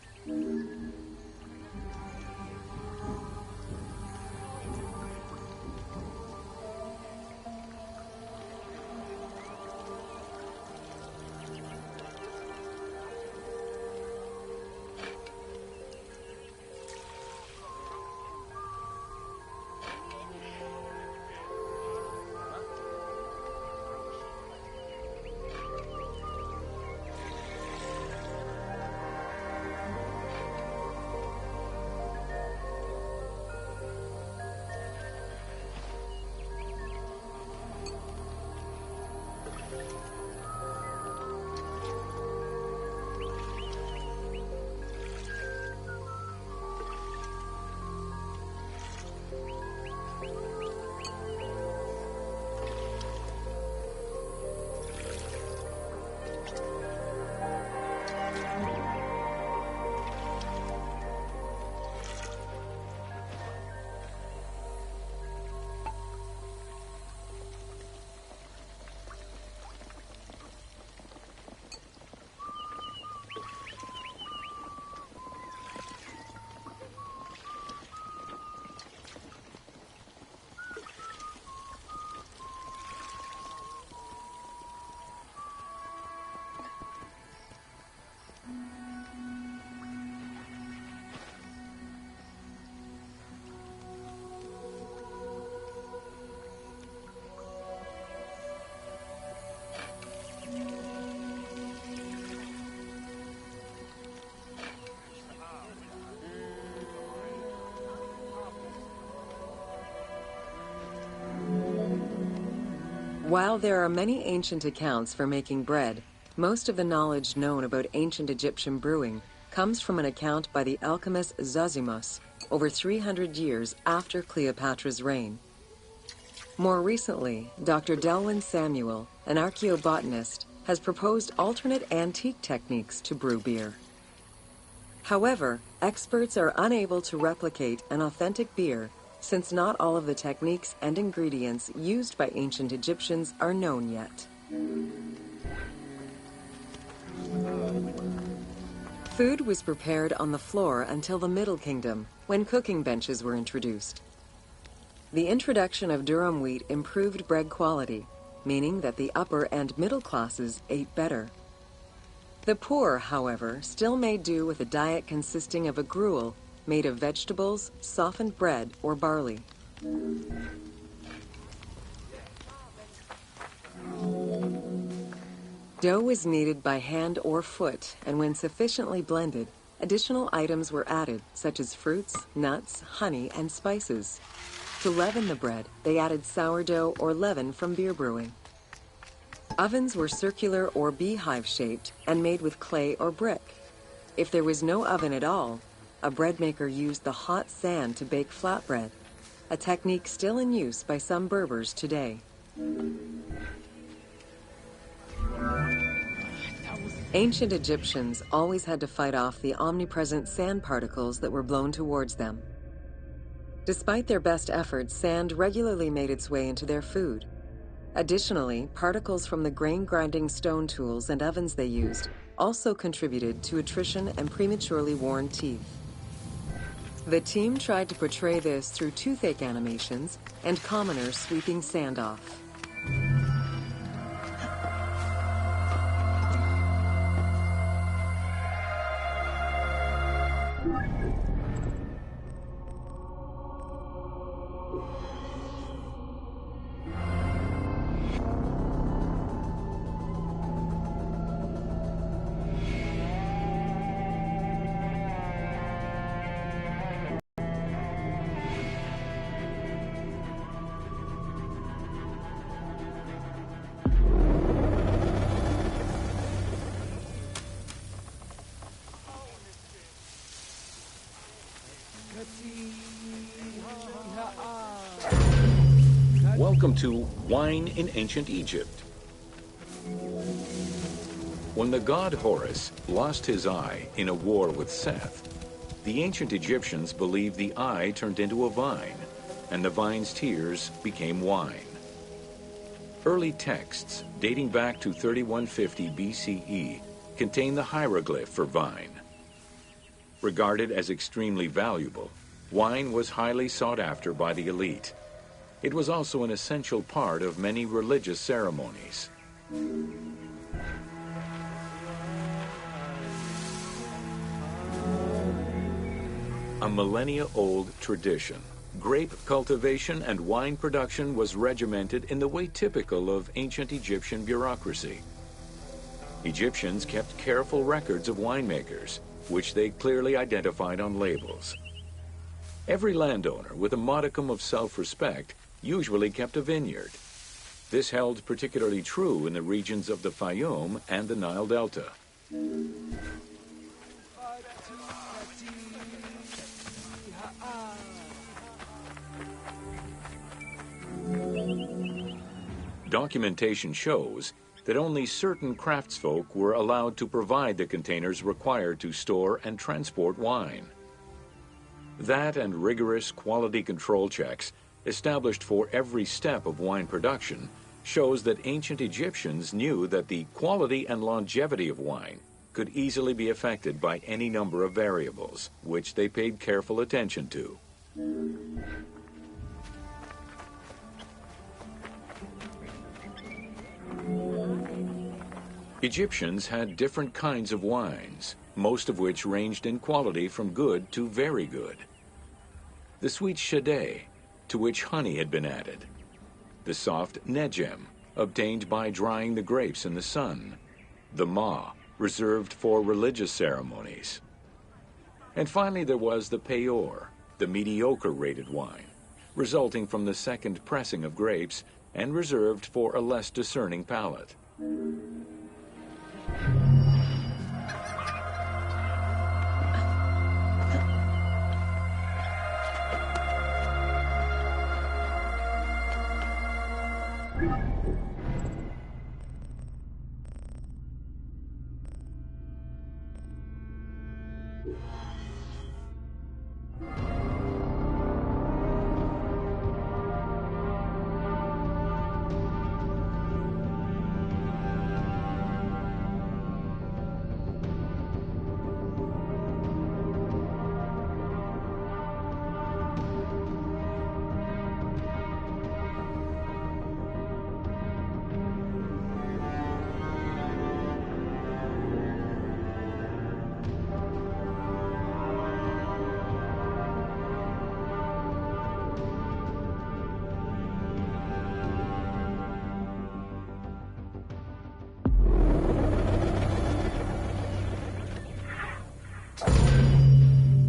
While there are many ancient accounts for making bread, most of the knowledge known about ancient Egyptian brewing comes from an account by the alchemist Zosimus over 300 years after Cleopatra's reign. More recently, Dr. Delwyn Samuel, an archaeobotanist, has proposed alternate antique techniques to brew beer. However, experts are unable to replicate an authentic beer since not all of the techniques and ingredients used by ancient Egyptians are known yet. Food was prepared on the floor until the Middle Kingdom, when cooking benches were introduced. The introduction of durum wheat improved bread quality, meaning that the upper and middle classes ate better. The poor, however, still made do with a diet consisting of a gruel made of vegetables, softened bread, or barley. Dough was kneaded by hand or foot, and when sufficiently blended, additional items were added, such as fruits, nuts, honey, and spices. To leaven the bread, they added sourdough or leaven from beer brewing. Ovens were circular or beehive-shaped and made with clay or brick. If there was no oven at all, a bread maker used the hot sand to bake flatbread, a technique still in use by some Berbers today. Ancient Egyptians always had to fight off the omnipresent sand particles that were blown towards them. Despite their best efforts, sand regularly made its way into their food. Additionally, particles from the grain-grinding stone tools and ovens they used also contributed to attrition and prematurely worn teeth. The team tried to portray this through toothache animations and commoners sweeping sand off. Welcome to Wine in Ancient Egypt. When the god Horus lost his eye in a war with Seth, the ancient Egyptians believed the eye turned into a vine, and the vine's tears became wine. Early texts, dating back to 3150 BCE, contain the hieroglyph for vine. Regarded as extremely valuable, wine was highly sought after by the elite. It was also an essential part of many religious ceremonies. A millennia-old tradition, grape cultivation and wine production was regimented in the way typical of ancient Egyptian bureaucracy. Egyptians kept careful records of winemakers, which they clearly identified on labels. Every landowner with a modicum of self-respect usually kept a vineyard. This held particularly true in the regions of the Fayum and the Nile Delta. Documentation shows that only certain craftsfolk were allowed to provide the containers required to store and transport wine. That and rigorous quality control checks established for every step of wine production shows that ancient Egyptians knew that the quality and longevity of wine could easily be affected by any number of variables, which they paid careful attention to. Egyptians had different kinds of wines, most of which ranged in quality from good to very good. The sweet shadé, to which honey had been added. The soft negem, obtained by drying the grapes in the sun. The ma, reserved for religious ceremonies. And finally there was the peyor, the mediocre rated wine, resulting from the second pressing of grapes and reserved for a less discerning palate.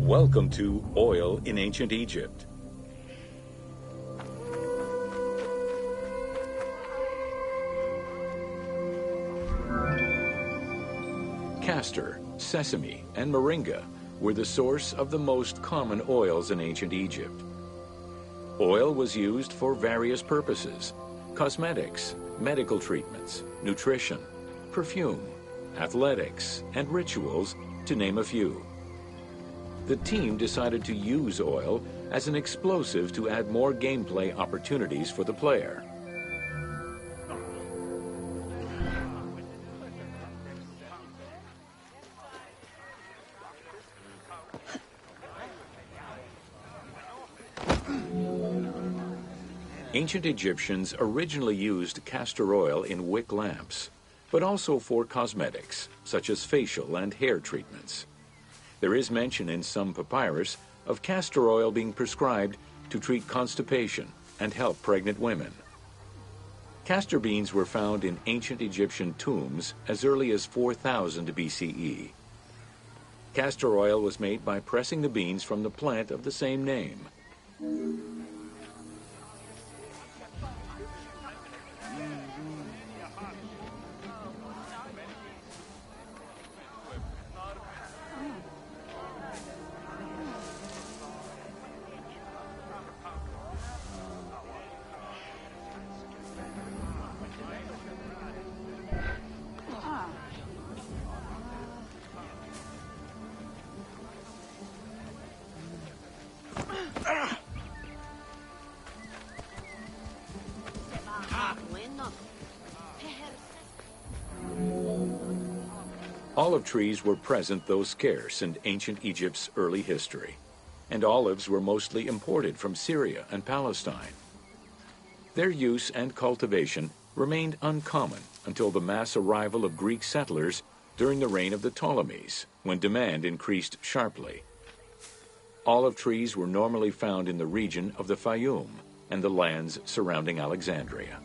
Welcome to Oil in Ancient Egypt. Castor, sesame, and moringa were the source of the most common oils in ancient Egypt. Oil was used for various purposes: cosmetics, medical treatments, nutrition, perfume, athletics, and rituals, to name a few. The team decided to use oil as an explosive to add more gameplay opportunities for the player. Ancient Egyptians originally used castor oil in wick lamps, but also for cosmetics, such as facial and hair treatments. There is mention in some papyrus of castor oil being prescribed to treat constipation and help pregnant women. Castor beans were found in ancient Egyptian tombs as early as 4000 BCE. Castor oil was made by pressing the beans from the plant of the same name. Olive trees were present, though scarce, in ancient Egypt's early history, and olives were mostly imported from Syria and Palestine. Their use and cultivation remained uncommon until the mass arrival of Greek settlers during the reign of the Ptolemies, when demand increased sharply. Olive trees were normally found in the region of the Fayum and the lands surrounding Alexandria.